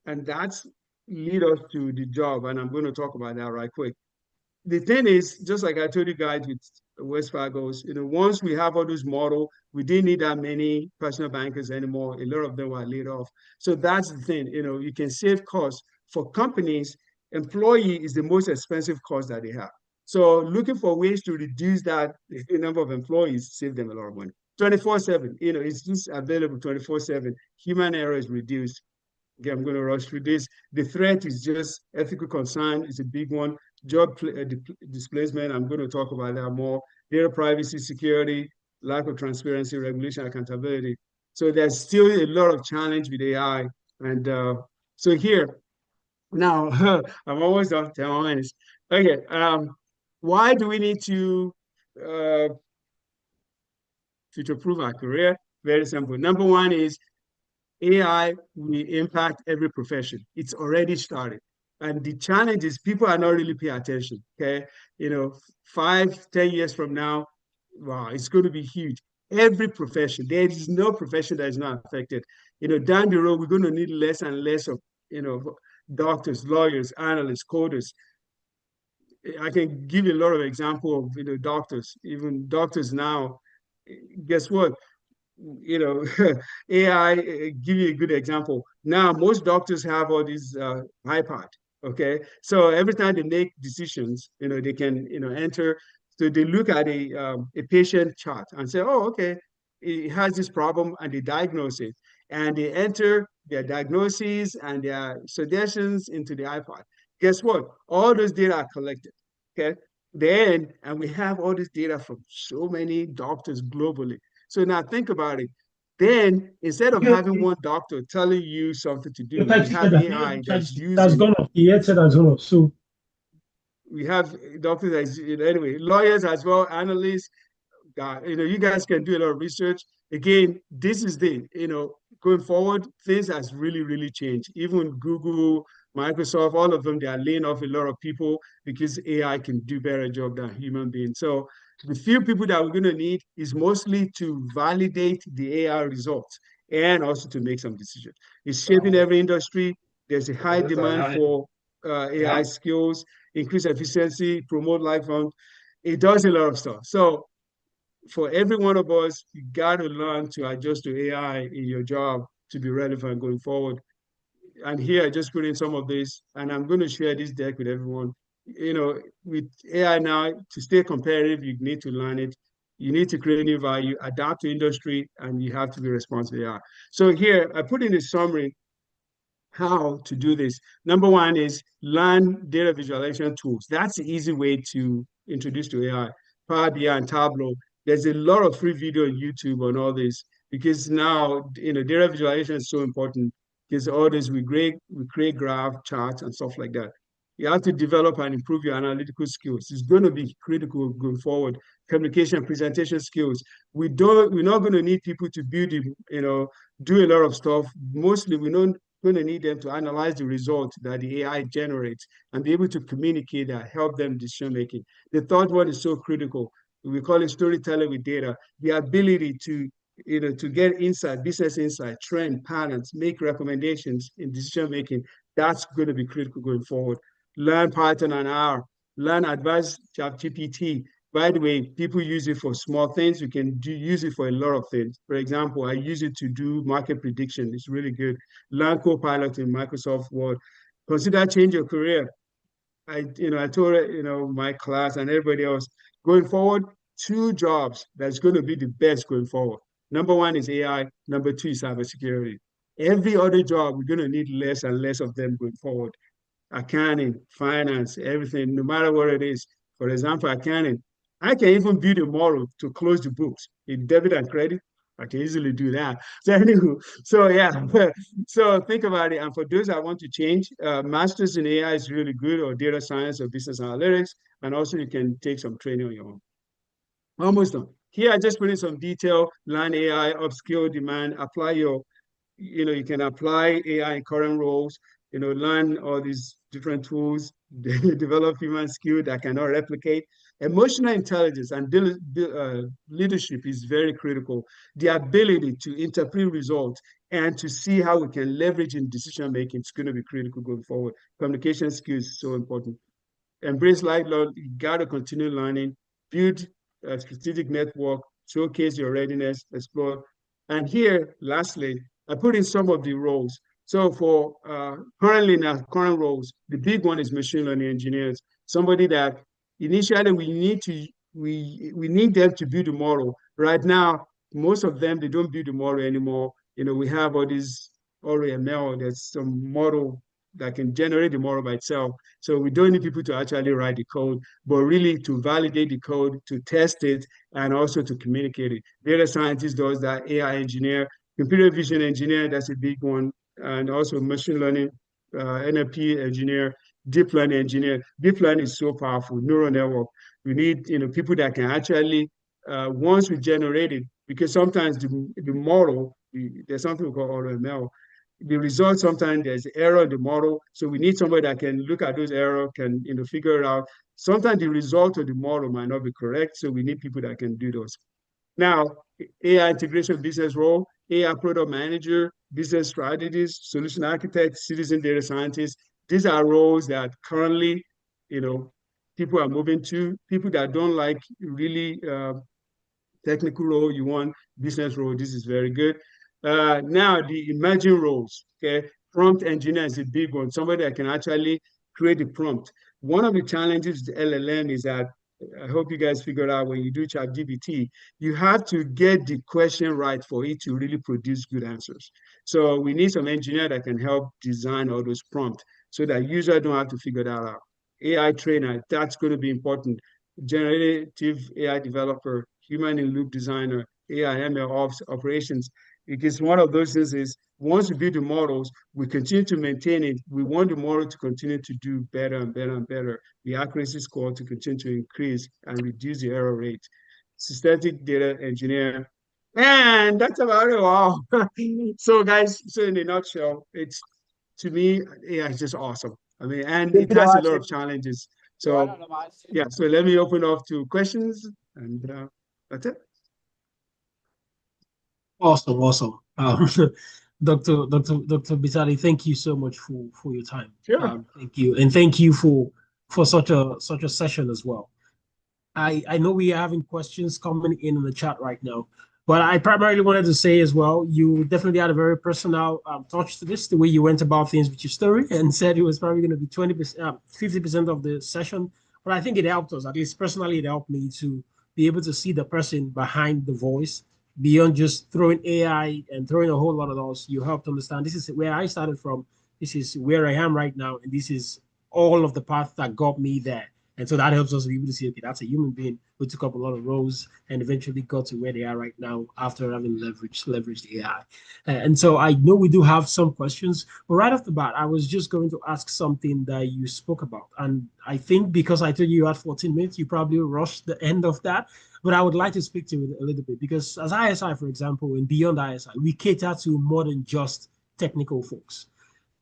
and that's lead us to the job. And I'm going to talk about that right quick. The thing is, just like I told you guys with West Fargo's, once we have all those models, we didn't need that many personal bankers anymore. A lot of them were laid off. So that's the thing, you can save costs. For companies, employee is the most expensive cost that they have. So looking for ways to reduce that the number of employees, save them a lot of money. 24/7, it's just available 24/7. Human error is reduced. Okay, I'm going to rush through this. The threat is just ethical concern is a big one. Job displacement, I'm going to talk about that more. Data privacy, security, lack of transparency, regulation, accountability. So there's still a lot of challenge with AI. And so here, now, I'm almost done, 10 more minutes. Okay, why do we need to future-proof our career? Very simple. Number one is AI will impact every profession. It's already started. And the challenge is people are not really paying attention, okay? 5, 10 years from now, wow, it's going to be huge. Every profession, there is no profession that is not affected. Down the road, we're going to need less and less of, doctors, lawyers, analysts, coders. I can give you a lot of examples of, doctors, even doctors now. Guess what? AI, give you a good example. Now, most doctors have all these iPad, okay? So every time they make decisions, they can, enter. So they look at a patient chart and say, oh, okay, it has this problem, and they diagnose it. And they enter their diagnoses and their suggestions into the iPad. Guess what? All those data are collected, okay? And we have all this data from so many doctors globally. So now think about it. Then instead of having one doctor telling you something to do, we have AI that's using. That's gone off. The headset has gone off. So we have doctors that's anyway, lawyers as well, analysts. You guys can do a lot of research. Again, this is going forward, things has really, really changed. Even Google, Microsoft, all of them, they are laying off a lot of people because AI can do better job than human beings. So the few people that we're going to need is mostly to validate the AI results and also to make some decisions. It's shaping every industry. There's a high demand for AI skills, increase efficiency, promote lifelong. It does a lot of stuff. So for every one of us, you got to learn to adjust to AI in your job to be relevant going forward. And here I just put in some of this, and I'm going to share this deck with everyone. With AI now, to stay competitive, you need to learn it. You need to create new value, adapt to industry, and you have to be responsive to AI. So here, I put in a summary how to do this. Number one is learn data visualization tools. That's the easy way to introduce to AI. Power BI and Tableau. There's a lot of free video on YouTube on all this because now, data visualization is so important because all this, we create graph, charts, and stuff like that. You have to develop and improve your analytical skills. It's going to be critical going forward. Communication, presentation skills. We're not going to need people to build, do a lot of stuff. Mostly, we're not going to need them to analyze the results that the AI generates and be able to communicate that, help them decision making. The third one is so critical. We call it storytelling with data. The ability to, to get insight, business insight, trend patterns, make recommendations in decision making. That's going to be critical going forward. Learn Python and R. Learn advanced ChatGPT. By the way, people use it for small things. You can use it for a lot of things. For example, I use it to do market prediction. It's really good. Learn Copilot in Microsoft Word. Consider change your career. I told my class and everybody else, going forward, 2 jobs that's going to be the best going forward. Number 1 is AI. Number 2 is cybersecurity. Every other job, we're going to need less and less of them going forward. Accounting, finance, everything, no matter what it is. For example, accounting, I can even build a model to close the books in debit and credit. I can easily do that. So anyway, so yeah, so think about it. And for those that want to change, masters in AI is really good, or data science or business analytics. And also you can take some training on your own. Almost done. Here I just put in some detail, learn AI, upskill, demand, apply you can apply AI in current roles, learn all these different tools, develop human skill that cannot replicate. Emotional intelligence and leadership is very critical. The ability to interpret results and to see how we can leverage in decision making is going to be critical going forward. Communication skills is so important. Embrace lifelong, you got to continue learning, build a strategic network, showcase your readiness, explore. And here, lastly, I put in some of the roles. So for currently in our current roles, the big one is machine learning engineers, somebody that initially we need them to build a model. Right now, most of them, they don't build a model anymore. We have all these RML, there's some model that can generate the model by itself. So we don't need people to actually write the code, but really to validate the code, to test it, and also to communicate it. Data scientist does that, AI engineer, computer vision engineer, that's a big one, and also machine learning, NLP engineer, deep learning engineer. Deep learning is so powerful, neural network. We need people that can actually, once we generate it, because sometimes the model, there's something we call AutoML, the result, sometimes there's error in the model. So we need somebody that can look at those errors, can figure it out. Sometimes the result of the model might not be correct. So we need people that can do those. Now, AI integration business role, AI product manager, business strategist, solution architect, citizen data scientist. These are roles that currently, people are moving to. People that don't like really technical role, you want business role, this is very good. Now, the emerging roles, okay? Prompt engineer is a big one, somebody that can actually create a prompt. One of the challenges with LLM is that, I hope you guys figured out when you do ChatGPT, you have to get the question right for it to really produce good answers. So we need some engineer that can help design all those prompts so that users don't have to figure that out. AI trainer, that's going to be important. Generative AI developer, human-in-loop designer, AI ML ops operations. Because one of those things is once we build the models, we continue to maintain it. We want the model to continue to do better and better and better. The accuracy score to continue to increase and reduce the error rate. Systematic data engineer. And that's about it. Wow. So guys, so in a nutshell, it's, to me, AI is just awesome. I mean, and it has a lot of challenges. So yeah, so let me open up to questions, and that's it. Awesome. Dr. Bitali, thank you so much for your time. Sure. Thank you, and thank you for such a session as well. I know we are having questions coming in the chat right now, but I primarily wanted to say as well, you definitely had a very personal touch to this, the way you went about things with your story, and said it was probably going to be 20%, 50% of the session. But I think it helped us, at least personally, it helped me to be able to see the person behind the voice, beyond just throwing AI and throwing a whole lot of those. You helped understand this is where I started from, this is where I am right now, and this is all of the path that got me there. And so that helps us be able to see, okay, that's a human being who took up a lot of roles and eventually got to where they are right now after having leveraged AI. And so I know we do have some questions, but right off the bat, I was just going to ask something that you spoke about. And I think because I told you had 14 minutes, you probably rushed the end of that. But I would like to speak to it a little bit because as ISI, for example, and beyond ISI, we cater to more than just technical folks.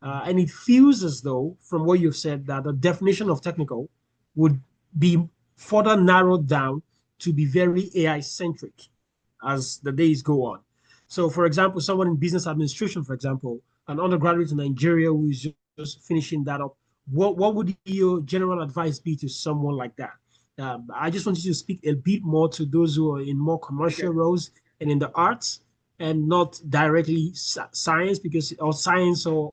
And it feels as though, from what you've said, that the definition of technical would be further narrowed down to be very AI centric as the days go on. So, for example, someone in business administration, for example, an undergraduate in Nigeria who is just finishing that up, what would your general advice be to someone like that? I just want you to speak a bit more to those who are in more commercial roles and in the arts, and not directly science, because or science or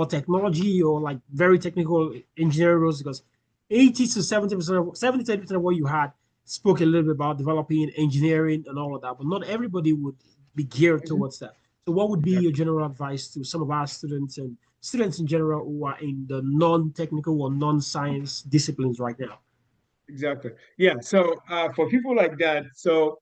technology or like very technical engineering roles, because 80 to 70% of what you had spoke a little bit about developing engineering and all of that, but not everybody would be geared towards that. So what would be your general advice to some of our students and students in general who are in the non-technical or non-science disciplines right now? Exactly. Yeah. So for people like that, so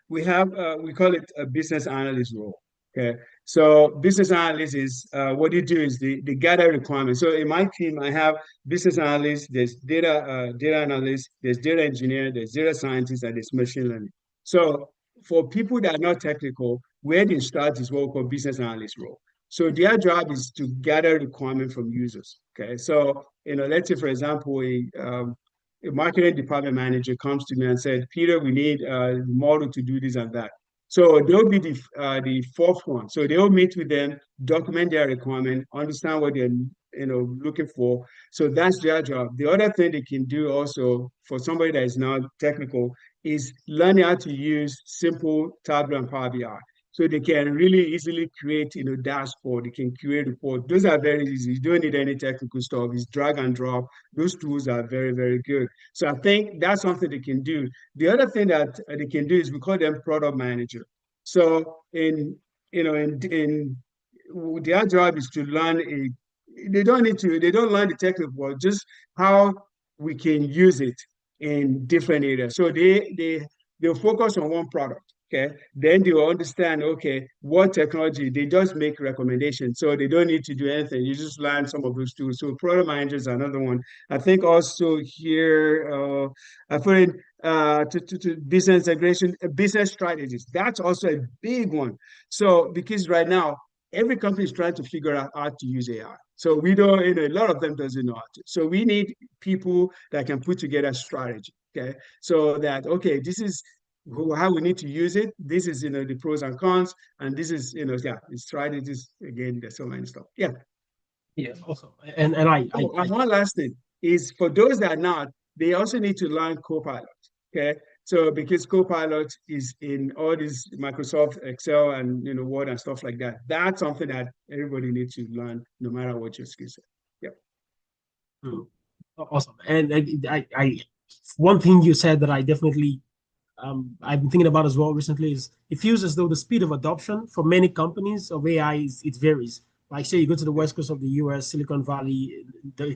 we have we call it a business analyst role. Okay. So business analyst is what you do is the gather requirements. So in my team, I have business analyst, there's data analyst, there's data engineer, there's data scientist, and there's machine learning. So for people that are not technical, where they start is what we call business analyst role. So their job is to gather requirement from users. Okay. So let's say for example, a marketing department manager comes to me and said, Peter, we need a model to do this and that. So they'll be the fourth one. So they'll meet with them, document their requirement, understand what they're looking for. So that's their job. The other thing they can do also for somebody that is not technical is learn how to use simple Tableau and Power BI. So they can really easily create, dashboard. They can create report. Those are very easy. You don't need any technical stuff. It's drag and drop. Those tools are very, very good. So I think that's something they can do. The other thing that they can do is we call them product manager. So in their job is to learn they don't learn the technical work, just how we can use it in different areas. So they'll focus on one product. Okay, then they will understand, okay, what technology, they just make recommendations. So they don't need to do anything. You just learn some of those tools. So product managers are another one. I think also here, I put in to business integration, business strategies. That's also a big one. So because right now, every company is trying to figure out how to use AI. So we don't, a lot of them doesn't know how to. So we need people that can put together strategy. Okay, so that, okay, this is how we need to use it. This is, the pros and cons, and this is, strategies. Again, there's so many stuff. Yeah. Yeah, awesome. And one last thing is for those that are not, they also need to learn Copilot. Okay. So because Copilot is in all these Microsoft Excel and Word and stuff like that, that's something that everybody needs to learn, no matter what your skill set. Yeah. Awesome. And I one thing you said that I definitely I've been thinking about as well recently is it feels as though the speed of adoption for many companies of AI it varies. Like say you go to the west coast of the US, Silicon Valley,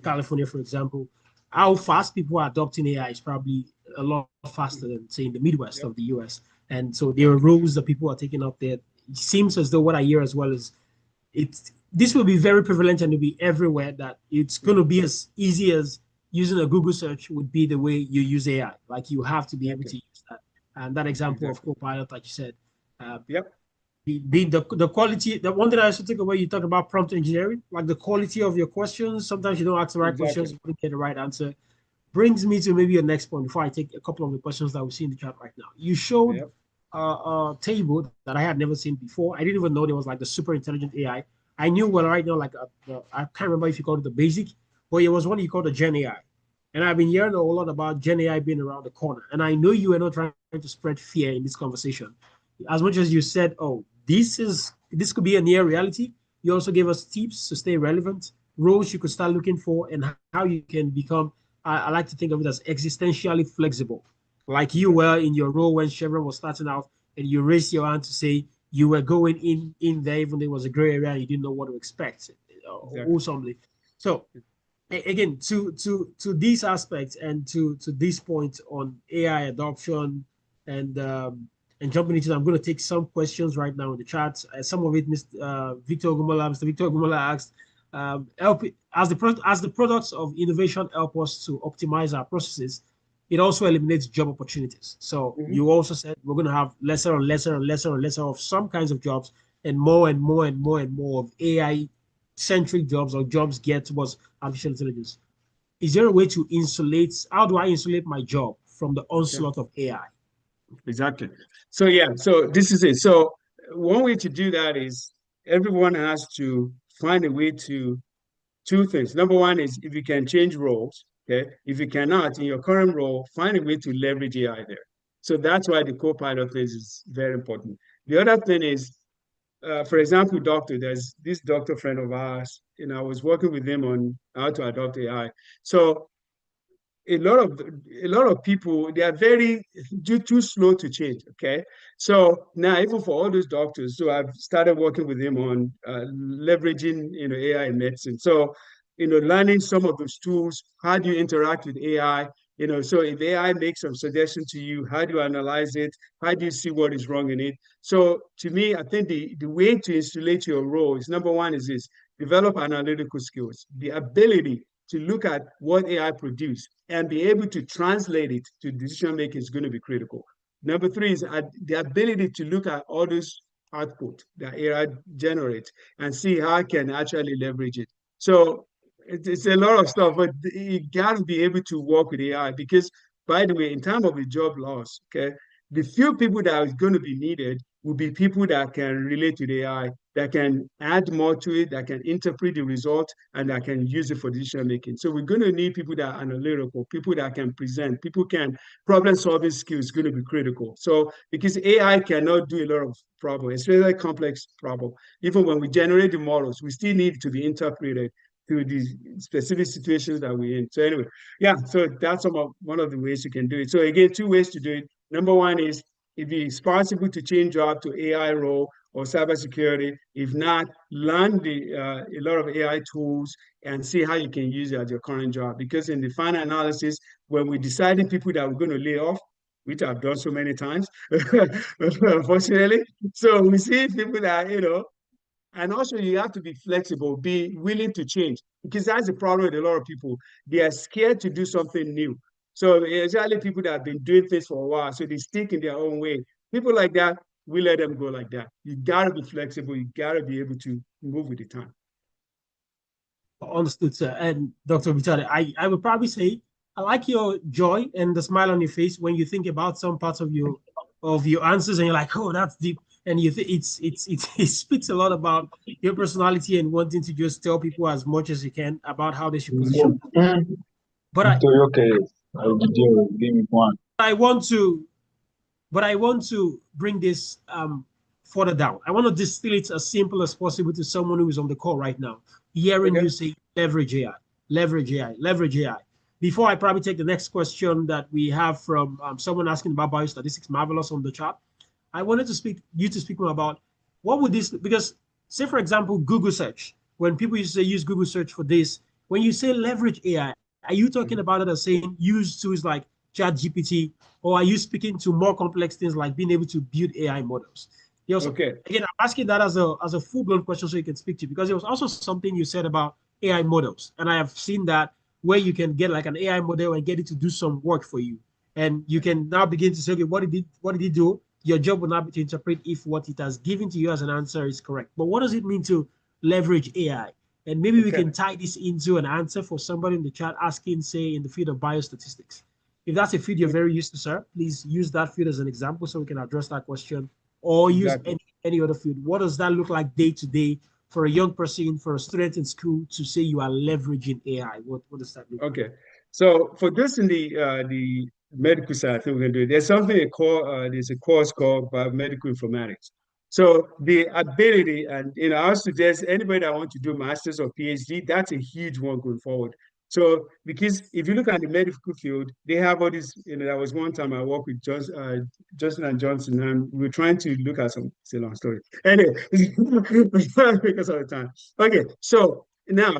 California, for example, how fast people are adopting AI is probably a lot faster than say in the Midwest of the US. And so there are rules that people are taking up there. It seems as though what I hear as well is this will be very prevalent and it'll be everywhere, that it's going to be as easy as using a Google search would be the way you use AI. Like you have to be able to use that. And that example of Copilot, like you said, the quality, the one thing I also take away, you talk about prompt engineering, like the quality of your questions. Sometimes you don't ask the right questions, you don't get the right answer. Brings me to maybe your next point before I take a couple of the questions that we see in the chat right now. You showed a table that I had never seen before. I didn't even know there was like the super intelligent AI. I knew right now, like I can't remember if you called it the basic, but it was one you called the Gen AI. And I've been hearing a lot about Gen AI being around the corner. And I know you are not trying to spread fear in this conversation. As much as you said, oh, this could be a near reality, you also gave us tips to stay relevant, roles you could start looking for, and how you can become, I like to think of it as existentially flexible. Like you were in your role when Chevron was starting out, and you raised your hand to say you were going in there, even though there was a gray area and you didn't know what to expect or something. So again, to these aspects and to this point on AI adoption and jumping into that, I'm going to take some questions right now in the chat. Some of it, Mr. Victor Gumala asked, as the products of innovation help us to optimize our processes, it also eliminates job opportunities. So you also said we're going to have lesser and lesser and lesser and lesser of some kinds of jobs, and more and more and more and more of AI-centric jobs, or jobs geared towards artificial intelligence. Is there a way to insulate? How do I insulate my job from the onslaught of AI? Exactly. So yeah, so this is it. So one way to do that is everyone has to find a way to two things. Number one is if you can change roles, okay? If you cannot, in your current role, find a way to leverage AI there. So that's why the co-pilot phase is very important. The other thing is, for example, there's this doctor friend of ours, I was working with him on how to adopt AI. So a lot of people, they are very too slow to change. Okay, so now even for all those doctors, so I've started working with him on leveraging AI in medicine. So learning some of those tools. How do you interact with AI? So if AI makes some suggestion to you, how do you analyze it? How do you see what is wrong in it? So to me, I think the way to insulate your role is, number one is this: develop analytical skills, the ability to look at what AI produce and be able to translate it to decision making is going to be critical. Number three is the ability to look at all this output that AI generates and see how I can actually leverage it. So it's a lot of stuff, but you got to be able to work with AI because, by the way, in terms of the job loss, okay, the few people that are going to be needed will be people that can relate to the AI, that can add more to it, that can interpret the result, and that can use it for decision making. So we're going to need people that are analytical, people that can present, people can problem solving skills going to be critical. So because AI cannot do a lot of problems, especially complex problem. Even when we generate the models, we still need to be interpreted to the specific situations that we're in. So anyway, yeah, so that's one of the ways you can do it. So again, two ways to do it. Number one is if it's possible to change job to AI role or cybersecurity. If not, learn a lot of AI tools and see how you can use it at your current job. Because in the final analysis, when we decided people that we're going to lay off, which I've done so many times, unfortunately, so we see people that, and also you have to be flexible, be willing to change, because that's the problem with a lot of people. They are scared to do something new. So especially people that have been doing things for a while, so they stick in their own way. People like that, we let them go like that. You gotta be flexible. You gotta be able to move with the time. Understood, sir. And Dr. Vitale, I would probably say I like your joy and the smile on your face when you think about some parts of your answers, and you're like, oh, that's deep. And you think it speaks a lot about your personality and wanting to just tell people as much as you can about how they should position. But I want to bring this further down. I want to distill it as simple as possible to someone who is on the call right now, hearing you say leverage AI, leverage AI, leverage AI. Before I probably take the next question that we have from someone asking about biostatistics, Marvelous on the chat, I wanted to speak more about what would this, because say for example, Google search, when people used to say use Google search for this, when you say leverage AI, are you talking about it as saying use tools like ChatGPT, or are you speaking to more complex things like being able to build AI models? Again, I'm asking that as a full-blown question so you can speak to, because there was also something you said about AI models, and I have seen that where you can get like an AI model and get it to do some work for you, and you can now begin to say, okay, what did it do? Your job will now be to interpret if what it has given to you as an answer is correct. But what does it mean to leverage AI? And maybe we can tie this into an answer for somebody in the chat asking, say, in the field of biostatistics. If that's a field you're very used to, sir, please use that field as an example so we can address that question, or use any other field. What does that look like day to day for a young person, for a student in school to say you are leveraging AI? What does that look like? Okay. So for this in the medical side, I think we're going to do it. There's something called, there's a course called biomedical informatics. So the ability, and I would suggest anybody that wants to do master's or PhD, that's a huge one going forward. So because if you look at the medical field, they have all this, there was one time I worked with Johnson & Johnson, and we were trying to look at it's a long story. Anyway, because of the time. Okay, so now,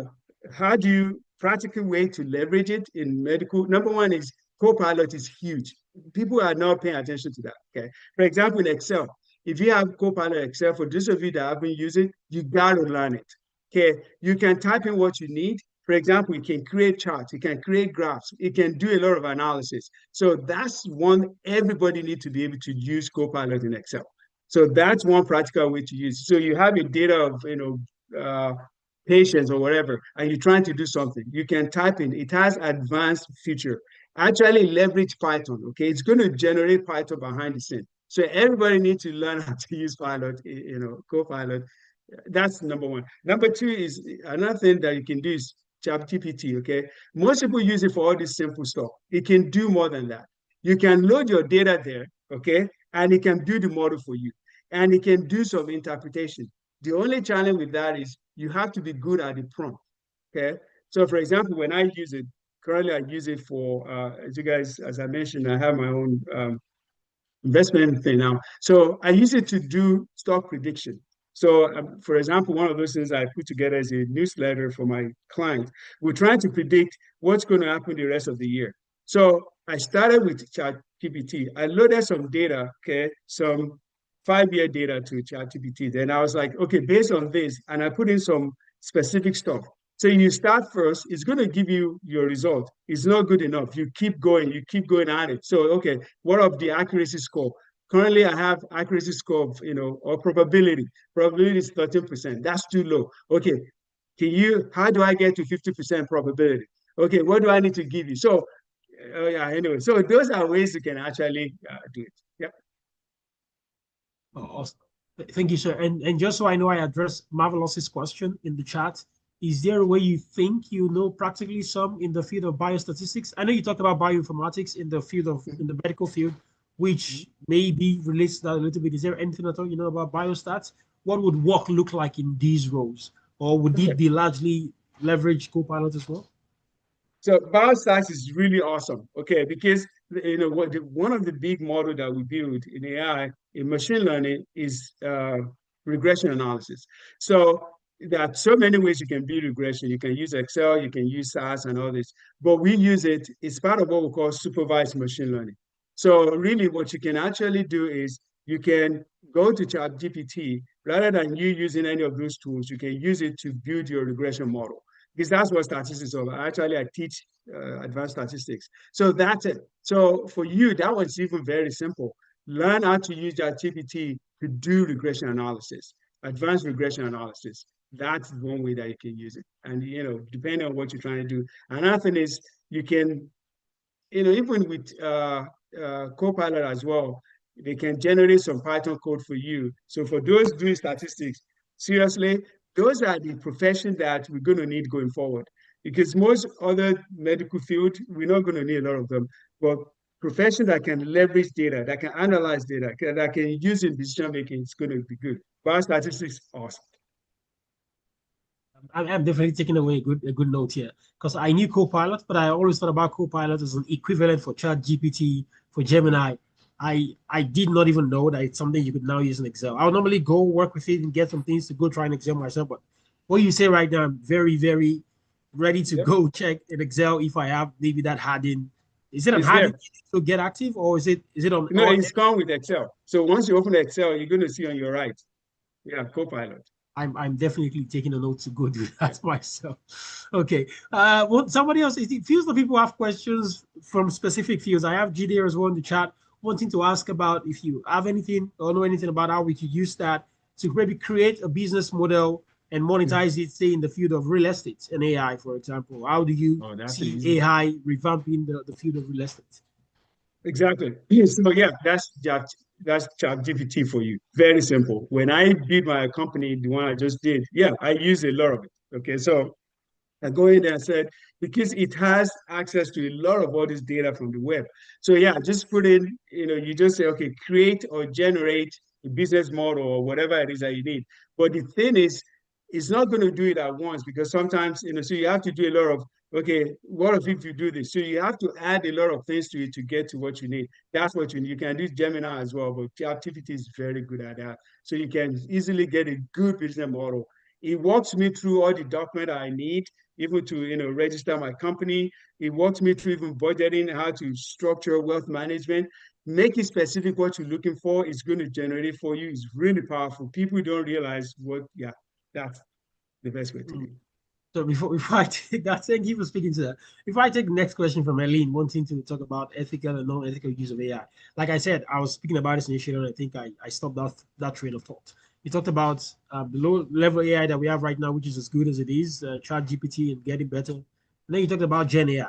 how do you practical way to leverage it in medical? Number one is Copilot is huge. People are not paying attention to that. Okay. For example, in Excel, if you have Copilot Excel, for those of you that haven't used it, you got to learn it. Okay. You can type in what you need. For example, you can create charts, you can create graphs, it can do a lot of analysis. So that's one, everybody needs to be able to use Copilot in Excel. So that's one practical way to use. So you have a data of, patients or whatever, and you're trying to do something, you can type in, it has advanced feature. actually leverage Python. Okay, it's going to generate Python behind the scene. So everybody needs to learn how to use Pilot, Copilot. That's number one. Number two is another thing that you can do is ChatGPT. Okay, most people use it for all this simple stuff. It can do more than that. You can load your data there, okay, and it can build the model for you, and it can do some interpretation. The only challenge with that is you have to be good at the prompt. Okay, so for example, when I use it, currently I use it for, as you guys, as I mentioned, I have my own investment thing now. So I use it to do stock prediction. So, for example, one of those things I put together is a newsletter for my client. We're trying to predict what's going to happen the rest of the year. So I started with ChatGPT. I loaded some data, okay, some 5-year data to ChatGPT. Then I was like, okay, based on this, and I put in some specific stuff. So you start first, it's going to give you your result. It's not good enough. You keep going at it. So, okay, what of the accuracy score? Currently, I have accuracy score of, or probability. Probability is 13%. That's too low. Okay, how do I get to 50% probability? Okay, what do I need to give you? So, yeah, anyway, so those are ways you can actually do it. Yep. Oh, awesome. Thank you, sir. And just so I know, I addressed Marvelous's question in the chat. Is there a way you think you know practically some in the field of biostatistics? I know you talked about bioinformatics in the medical field, which maybe relates to that a little bit. Is there anything at all you know about biostats? What would work look like in these roles? Or would it be largely leverage Copilot as well? So biostats is really awesome, okay, because one of the big model that we build in AI in machine learning is regression analysis. So there are so many ways you can build regression. You can use Excel, you can use SAS and all this, but we use it, it's part of what we call supervised machine learning. So really what you can actually do is you can go to ChatGPT, rather than you using any of those tools, you can use it to build your regression model. Because that's what statistics is all about. Actually, I teach advanced statistics. So that's it. So for you, that was even very simple. Learn how to use ChatGPT to do regression analysis, advanced regression analysis. That's one way that you can use it. And, depending on what you're trying to do. Another thing is you can, even with Copilot as well, they can generate some Python code for you. So for those doing statistics, seriously, those are the professions that we're going to need going forward. Because most other medical field, we're not going to need a lot of them. But profession that can leverage data, that can analyze data, that can use in decision making, is going to be good. Biostatistics, awesome. I'm definitely taking away a good note here, because I knew Copilot, but I always thought about Copilot as an equivalent for ChatGPT, for Gemini. I did not even know that it's something you could now use in Excel. I'll normally go work with it and get some things to go try in Excel myself. But what you say right now, I'm very, very ready to go check in Excel if I have maybe that add-in. Is it an add-in to get active, or is it on? No, it's come with Excel. So once you open Excel, you're going to see on your right, Copilot. I'm definitely taking a note to go do that myself. Okay. Somebody else, it feels that people have questions from specific fields. I have GD as well in the chat wanting to ask about if you have anything or know anything about how we could use that to maybe create a business model and monetize it, say in the field of real estate and AI, for example. How do you see AI revamping the field of real estate? Exactly. So yeah, that's ChatGPT for you. Very simple. When I did my company, the one I just did, I use a lot of it. Okay, so I go in there and said, because it has access to a lot of all this data from the web. So just put in, you just say, okay, create or generate a business model or whatever it is that you need. But the thing is, it's not going to do it at once, because sometimes, so you have to do a lot of, okay, what if you do this? So you have to add a lot of things to it to get to what you need. That's what you need. You can do Gemini as well, but ChatGPT is very good at that. So you can easily get a good business model. It walks me through all the documents I need, even to register my company. It walks me through even budgeting, how to structure wealth management. Make it specific what you're looking for. It's going to generate it for you. It's really powerful. People don't realize that's the best way to do it. So before I take that, thank you for speaking to that. Before I take the next question from Eileen, wanting to talk about ethical and non-ethical use of AI. Like I said, I was speaking about this initially, and I think I stopped that train of thought. You talked about the low-level AI that we have right now, which is as good as it is, ChatGPT and getting better. And then you talked about Gen AI.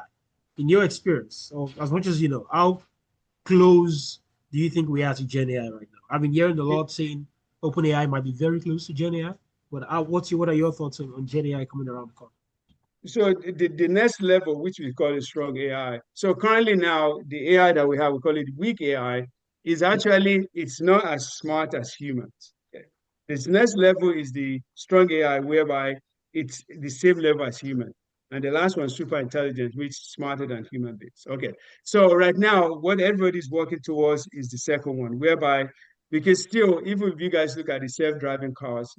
in your experience, or as much as you know, how close do you think we are to Gen AI right now? I've been hearing a lot saying OpenAI might be very close to Gen AI, but what are your thoughts on Gen AI coming around the corner? So the next level, which we call a strong AI. So currently now, the AI that we have, we call it weak AI, is actually, it's not as smart as humans. Okay. This next level is the strong AI, whereby it's the same level as human. And the last one, super intelligent, which is smarter than human beings. Okay. So right now, what everybody's working towards is the second one, whereby, because still, even if you guys look at the self-driving cars,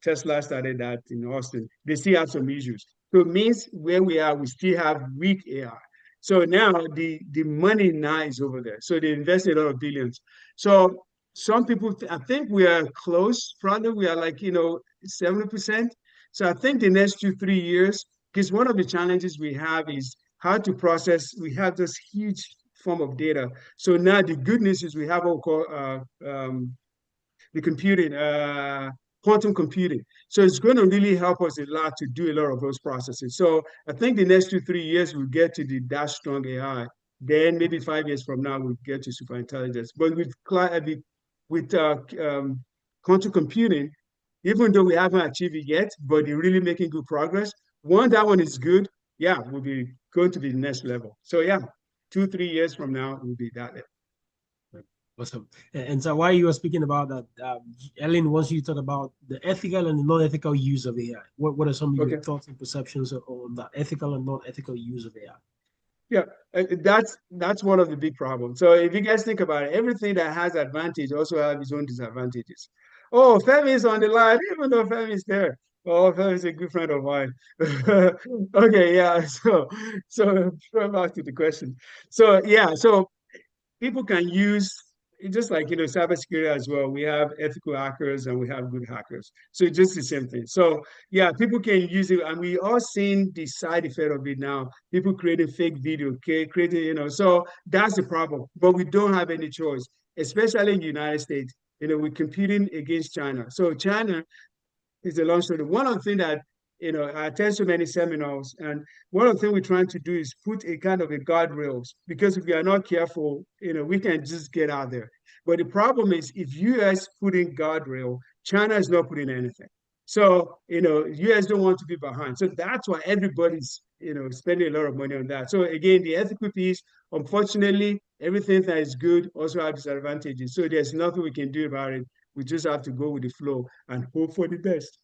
Tesla started that in Austin, they still have some issues. So it means where we are, we still have weak AI. So now the money now is over there. So they invested a lot of billions. So some people, I think we are close. Probably we are like 70%. So I think the next 2-3 years, because one of the challenges we have is how to process. We have this huge form of data. So now the good news is we have what we call the computing, quantum computing. So it's going to really help us a lot to do a lot of those processes. So I think the next 2-3 years we'll get to that strong AI. Then maybe 5 years from now we'll get to super intelligence. But with quantum computing, even though we haven't achieved it yet, but they're really making good progress. Once that one is good, yeah, we'll be going to the next level. So yeah, 2-3 years from now we'll be that level. Awesome. And so while you were speaking about that, Ellen wants you to talk about the ethical and the non-ethical use of AI. What are some of your thoughts and perceptions on the ethical and non-ethical use of AI? Yeah, that's one of the big problems. So if you guys think about it, everything that has advantage also has its own disadvantages. Oh, Femi is on the line, even though Femi is there. Oh, Femi is a good friend of mine. Okay, yeah. So back to the question. So yeah, so people can use, just like cybersecurity as well. We have ethical hackers and we have good hackers. So it's just the same thing. So yeah, people can use it, and we are seeing the side effect of it now. People creating fake video, okay, creating, so that's the problem. But we don't have any choice, especially in the United States. We're competing against China. So China is a long story. One of the things that I attend so many seminars, and one of the things we're trying to do is put a kind of a guardrails, because if we are not careful, we can just get out there. But the problem is, if US put in guardrail, China is not putting anything. So US don't want to be behind. So that's why everybody's spending a lot of money on that. So again, the ethical piece, unfortunately, everything that is good also has disadvantages. So there's nothing we can do about it. We just have to go with the flow and hope for the best.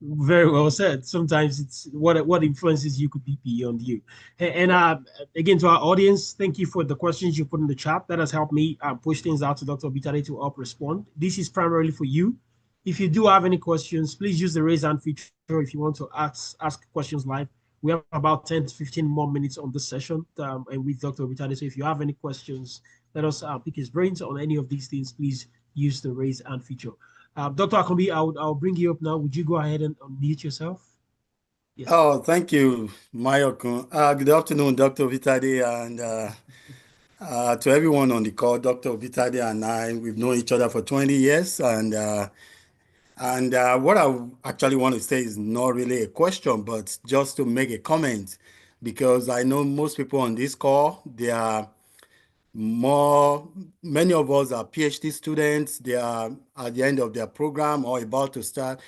Very well said. Sometimes it's what influences you could be beyond you. And again, to our audience, thank you for the questions you put in the chat. That has helped me push things out to Dr. Obitade to help respond. This is primarily for you. If you do have any questions, please use the raise hand feature if you want to ask questions live. We have about 10 to 15 more minutes on this session and with Dr. Obitade. So if you have any questions, let us pick his brains on any of these things. Please use the raise hand feature. Dr. Akombi, I'll bring you up now. Would you go ahead and unmute yourself? Yes. Oh, thank you, Mayokun. Good afternoon, Dr. Obitade, and to everyone on the call. Dr. Obitade and I, we've known each other for 20 years, and what I actually want to say is not really a question, but just to make a comment, because I know most people on this call, many of us are PhD students. They are at the end of their program or about to start.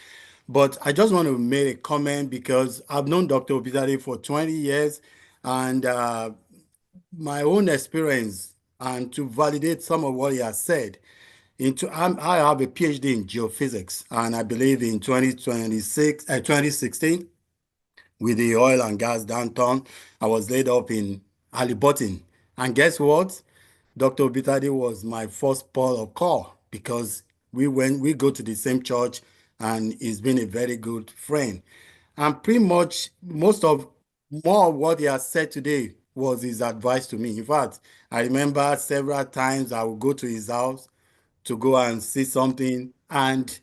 But I just want to make a comment, because I've known Dr. Obitade for 20 years, and my own experience, and to validate some of what he has said, I have a PhD in geophysics, and I believe in 2016, with the oil and gas downturn, I was laid up in Halliburton. And guess what? Dr. Obitade was my first port of call, because we go to the same church, and he's been a very good friend. And pretty much more of what he has said today was his advice to me. In fact, I remember several times I would go to his house to go and see something, and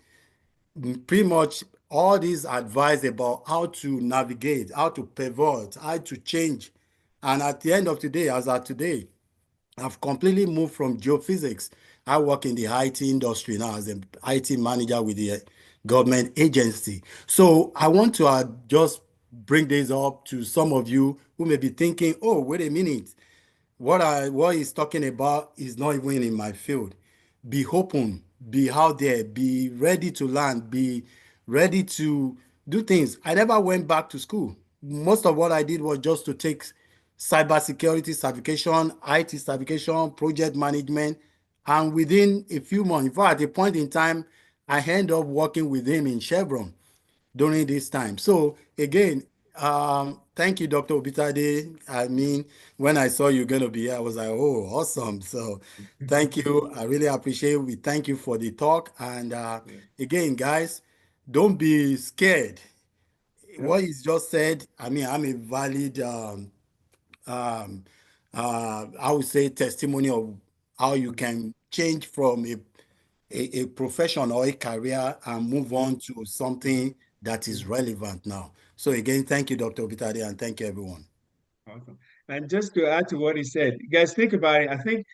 pretty much all this advice about how to navigate, how to pivot, how to change. And at the end of the day, as of today, I've completely moved from geophysics. I work in the IT industry now as an IT manager with the government agency. So I want to just bring this up to some of you who may be thinking, oh, wait a minute, what he's talking about is not even in my field. Be open, be out there, be ready to learn, be ready to do things. I never went back to school. Most of what I did was just to take cybersecurity certification, IT certification, project management, and within a few months, in fact, at a point in time, I ended up working with him in Chevron during this time. So again, thank you, Dr. Obitade. I mean, when I saw you going to be here, I was like, oh, awesome. So thank you. I really appreciate it. We thank you for the talk. And again, guys, don't be scared. What he's just said, I mean, I'm a valid, I would say, testimony of how you can change from a profession or a career and move on to something that is relevant now. So again, thank you, Dr. Obitade, and thank you, everyone. Awesome. And just to add to what he said, you guys think about it. I think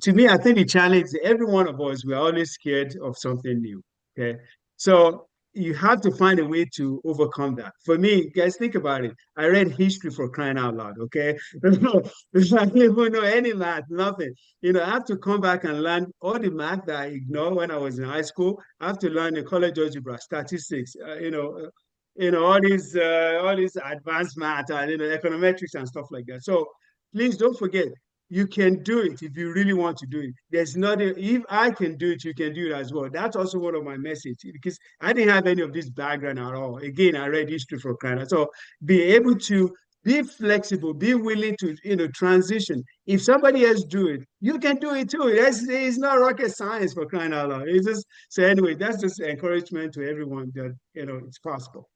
to me, I think the challenge is every one of us, we're always scared of something new. Okay. So you have to find a way to overcome that. For me, guys, think about it. I read history for crying out loud. Okay. I didn't even know any math, nothing. I have to come back and learn all the math that I ignored when I was in high school. I have to learn the college algebra, statistics, all these advanced math and econometrics and stuff like that. So please don't forget, you can do it if you really want to do it. There's nothing, if I can do it, you can do it as well. That's also one of my messages, because I didn't have any of this background at all. Again, I read history for crying out. So be able to be flexible, be willing to transition. If somebody else do it, you can do it too. It's not rocket science, for crying out loud. It's just, so anyway, that's just encouragement to everyone that it's possible.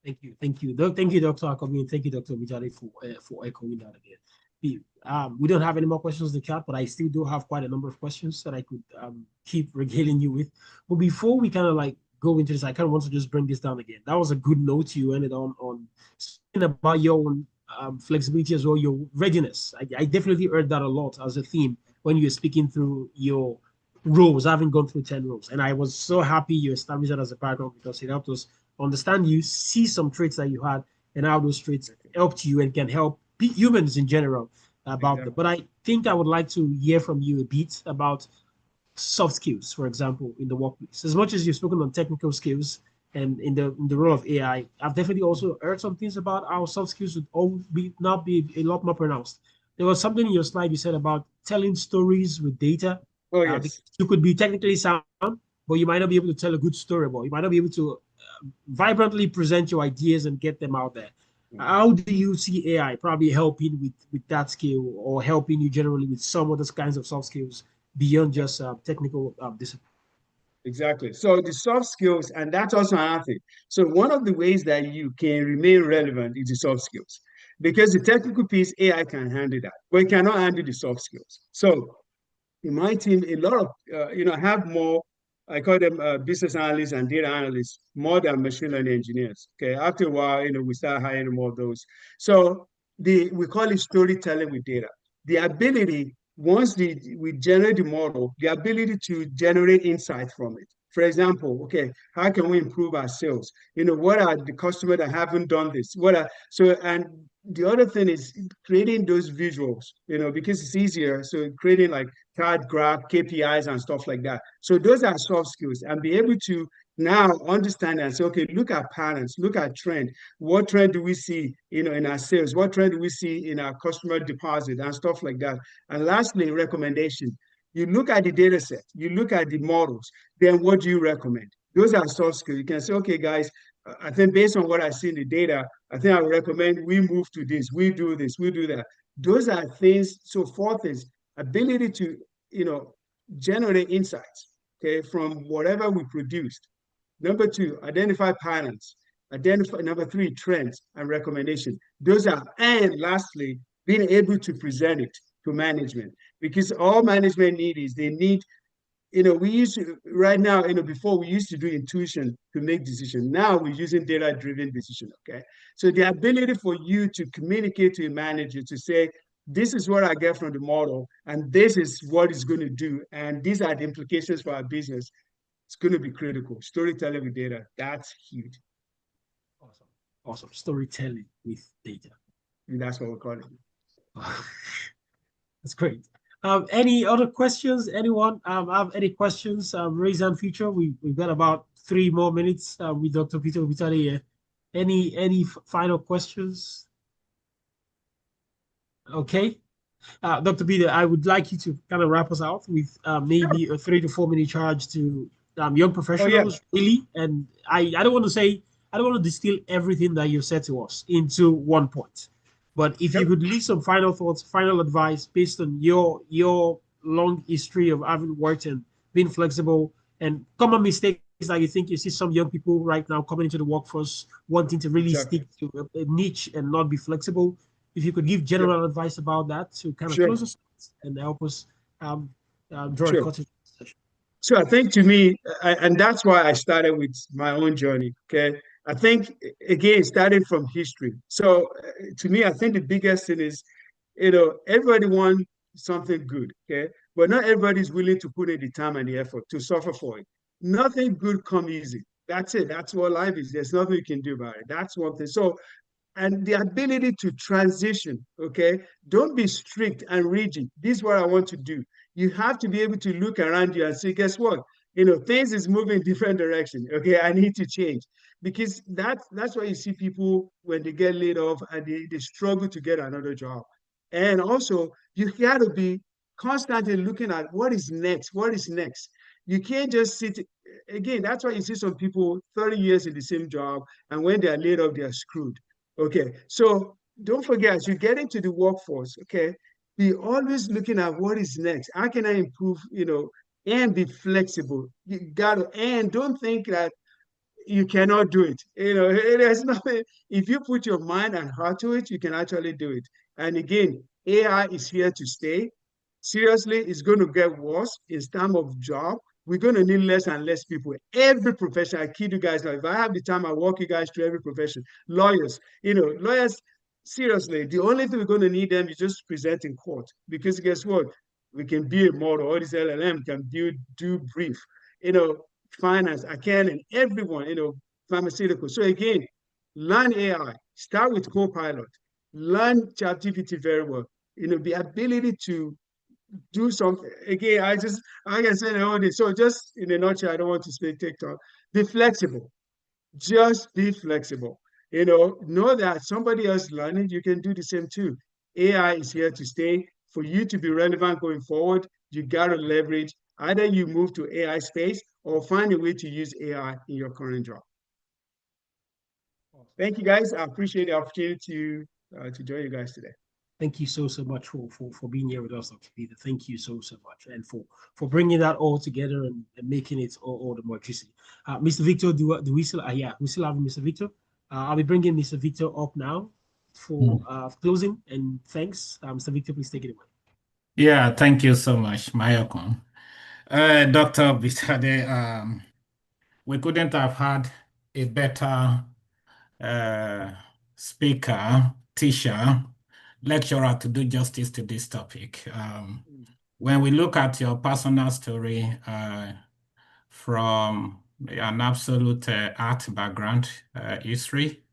Thank you, thank you, Dr. Akobi. Thank you, Dr. Obitade, for echoing that again. We don't have any more questions in the chat, but I still do have quite a number of questions that I could keep regaling you with. But before we kind of like go into this, I kind of want to just bring this down again. That was a good note you ended on speaking about your own flexibility as well, your readiness. I definitely heard that a lot as a theme when you were speaking through your roles, having gone through 10 roles. And I was so happy you established that as a background, because it helped us understand you, see some traits that you had, and how those traits helped you and can help humans in general about them. But I think I would like to hear from you a bit about soft skills, for example, in the workplace. As much as you've spoken on technical skills and in the role of AI, I've definitely also heard some things about how soft skills would not be a lot more pronounced. There was something in your slide you said about telling stories with data. Oh, yes. You could be technically sound, but you might not be able to tell a good story about it. You might not be able to vibrantly present your ideas and get them out there. How do you see AI probably helping with that skill, or helping you generally with some of those kinds of soft skills beyond just technical discipline? Exactly. So the soft skills, and that's also another thing. So one of the ways that you can remain relevant is the soft skills, because the technical piece, AI can handle that, but it cannot handle the soft skills. So in my team, a lot of, have more, I call them business analysts and data analysts, more than machine learning engineers. Okay. After a while, we start hiring more of those. So we call it storytelling with data. The ability, once we generate the model, the ability to generate insight from it. For example, okay, how can we improve our sales? What are the customers that haven't done this? And the other thing is creating those visuals, because it's easier. So creating like card graph, KPIs and stuff like that. So those are soft skills, and be able to now understand and say, okay, look at patterns, look at trend. What trend do we see, in our sales? What trend do we see in our customer deposit and stuff like that? And lastly, recommendation. You look at the data set, you look at the models, then what do you recommend? Those are soft skills. You can say, okay, guys, I think based on what I see in the data, I think I would recommend we move to this, we do this, we do that. Those are things. So fourth is ability to, generate insights, okay, from whatever we produced. Number two, identify patterns. Number three, trends and recommendations. Those are, and lastly, being able to present it to management, because all management they need, we used to, right now, before we used to do intuition to make decisions. Now we're using data-driven decision, okay? So the ability for you to communicate to a manager to say, this is what I get from the model, and this is what it's going to do, and these are the implications for our business. It's going to be critical. Storytelling with data, that's huge. Awesome. Awesome. Storytelling with data. That's what we call it. That's great. Any other questions? Anyone have any questions? Raise hand feature. We've got about 3 more minutes with Dr. Peter Obitade here. Any final questions? Okay. Dr. Peter, I would like you to kind of wrap us out with maybe a 3 to 4 minute charge to young professionals, really. And I don't want to distill everything that you've said to us into one point. But if you could leave some final thoughts, final advice based on your long history of having worked and being flexible, and common mistakes that you think you see some young people right now coming into the workforce wanting to really stick to a niche and not be flexible. If you could give general advice about that to kind of close us and help us draw a curtain. So I think to me, and that's why I started with my own journey, okay? I think, again, starting from history. So to me, I think the biggest thing is, everybody wants something good, okay? But not everybody is willing to put in the time and the effort to suffer for it. Nothing good comes easy. That's it. That's what life is. There's nothing you can do about it. That's one thing. So, and the ability to transition, okay? Don't be strict and rigid. This is what I want to do. You have to be able to look around you and say, guess what? Things is moving different direction. Okay, I need to change. Because that's why you see people when they get laid off and they struggle to get another job. And also, you got to be constantly looking at what is next. What is next? You can't just sit. Again, that's why you see some people 30 years in the same job, and when they're laid off, they're screwed. Okay, so don't forget, as you get into the workforce, okay, be always looking at what is next. How can I improve, and be flexible. You got to, and don't think that you cannot do it. There's nothing. If you put your mind and heart to it, you can actually do it. And again, AI is here to stay. Seriously, it's going to get worse in terms of job. We're going to need less and less people. Every profession, I kid you guys now, if I have the time, I walk you guys through every profession. Lawyers, lawyers, seriously, the only thing we're going to need them is just present in court. Because guess what? We can be a model, all this LLM can do brief. Finance, accounting, everyone, pharmaceutical. So again, learn AI, start with Copilot, learn ChatGPT very well. The ability to do something. Again, I can say all this. So just in a nutshell, I don't want to speak TikTok. Be flexible. Just be flexible. Know that somebody else learning, you can do the same too. AI is here to stay. For you to be relevant going forward, you got to leverage. Either you move to AI space or find a way to use AI in your current job. Thank you, guys. I appreciate the opportunity to join you guys today. Thank you so much for being here with us, Dr. Peter. Thank you so much, and for bringing that all together and making it all the more juicy. Mr. Victor, do we still? We still have Mr. Victor. I'll be bringing Mr. Victor up now for closing and thanks. Mr. Victor, please take it away. Yeah, thank you so much, Mayokon. Dr. Obitade, we couldn't have had a better speaker, teacher, lecturer to do justice to this topic. When we look at your personal story from an absolute art background, history,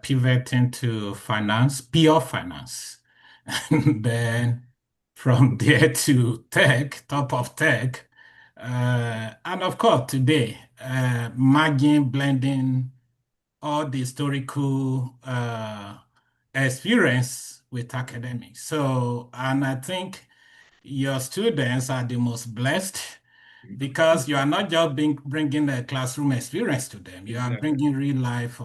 pivoting to finance, pure finance, and then from there to tech, top of tech, and of course today, merging, blending all the historical experience with academics. So, and I think your students are the most blessed because you are not just bringing a classroom experience to them. You are bringing real life,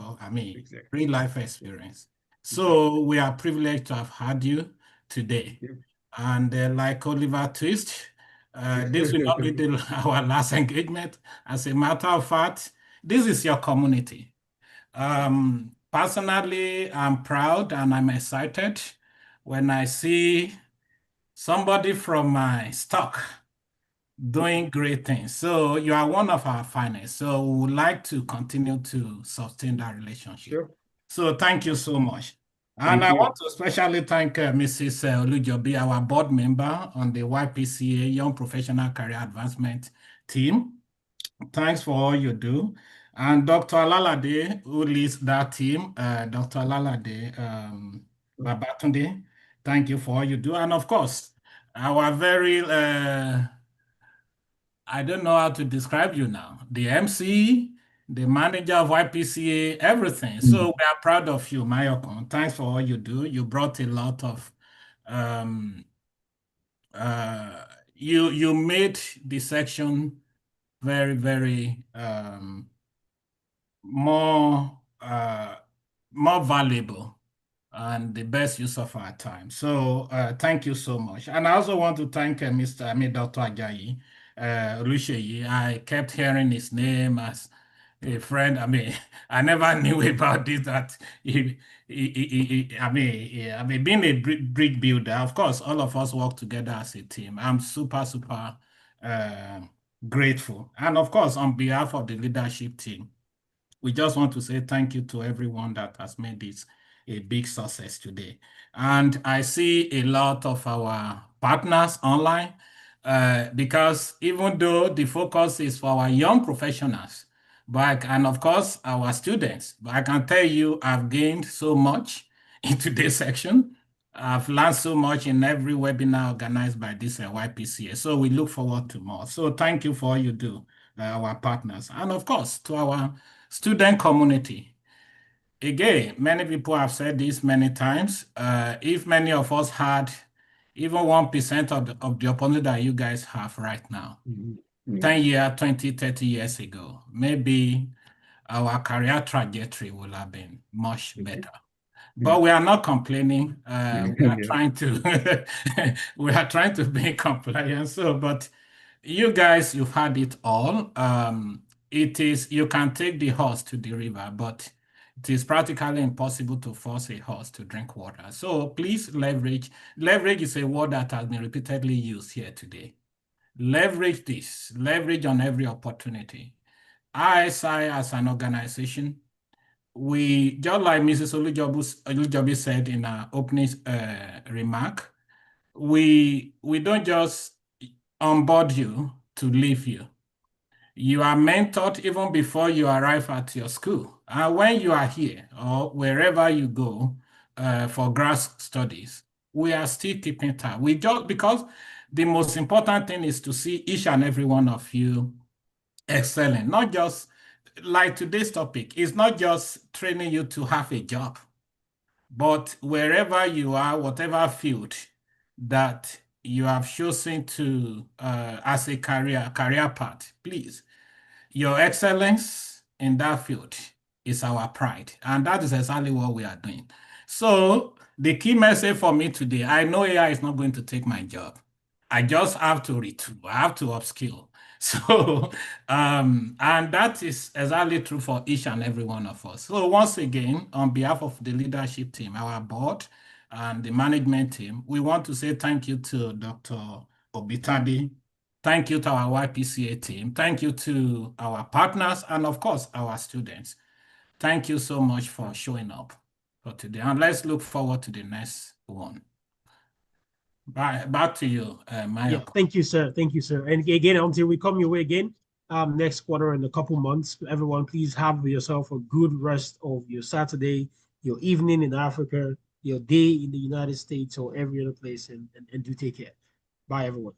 real life experience. So we are privileged to have had you today. And like Oliver Twist, this will not be our last engagement. As a matter of fact, this is your community. Personally, I'm proud and I'm excited when I see somebody from my stock doing great things. So you are one of our finest. So we would like to continue to sustain that relationship. Sure. So thank you so much. And I want to especially thank Mrs. Olujobi, our board member on the YPCA Young Professional Career Advancement team. Thanks for all you do. And Dr. Alalade, who leads that team, Dr. Alalade Babatunde, thank you for all you do. And of course, our very, I don't know how to describe you now, the MC, the manager of YPCA, everything. So we are proud of you, Mayokon. Thanks for all you do. You brought a lot of, you made the section very, very more valuable and the best use of our time. So thank you so much. And I also want to thank Dr. Ajayi, Oluseyi. I kept hearing his name as a friend. I mean, I never knew about this, that being a brick builder, of course, all of us work together as a team. I'm super, super grateful. And of course, on behalf of the leadership team, we just want to say thank you to everyone that has made this a big success today. And I see a lot of our partners online because even though the focus is for our young professionals, and of course our students, but I can tell you I've gained so much in today's section. I've learned so much in every webinar organized by this YPCA. So we look forward to more. So thank you for all you do, our partners. And of course, to our student community. Again, many people have said this many times. If many of us had even 1% of the opportunity that you guys have right now, 10 years, 20, 30 years ago, maybe our career trajectory would have been much better. But we are not complaining. We are trying to we are trying to be compliant. So, but you guys, you've had it all. It is, you can take the horse to the river, but it is practically impossible to force a horse to drink water. So please leverage. Leverage is a word that has been repeatedly used here today. Leverage this. Leverage on every opportunity. ISI as an organization, we, just like Mrs. Olujobi said in her opening remark, we don't just onboard you to leave you. You are mentored even before you arrive at your school. And when you are here or wherever you go for grad studies, we are still keeping tab. We just, because the most important thing is to see each and every one of you excelling, not just like today's topic. It's not just training you to have a job, but wherever you are, whatever field that you have chosen to as a career path, please, your excellence in that field is our pride, and that is exactly what we are doing. So the key message for me today, I know AI is not going to take my job. I just have to retool, I have to upskill. So, and that is exactly true for each and every one of us. So once again, on behalf of the leadership team, our board, and the management team, we want to say thank you to Dr. Obitadi. Thank you to our YPCA team. Thank you to our partners and, of course, our students. Thank you so much for showing up for today. And let's look forward to the next one. Back to you, Maya. Yeah, thank you, sir. Thank you, sir. And again, until we come your way again, next quarter in a couple months, everyone, please have yourself a good rest of your Saturday, your evening in Africa, your day in the United States or every other place, and do take care. Bye, everyone.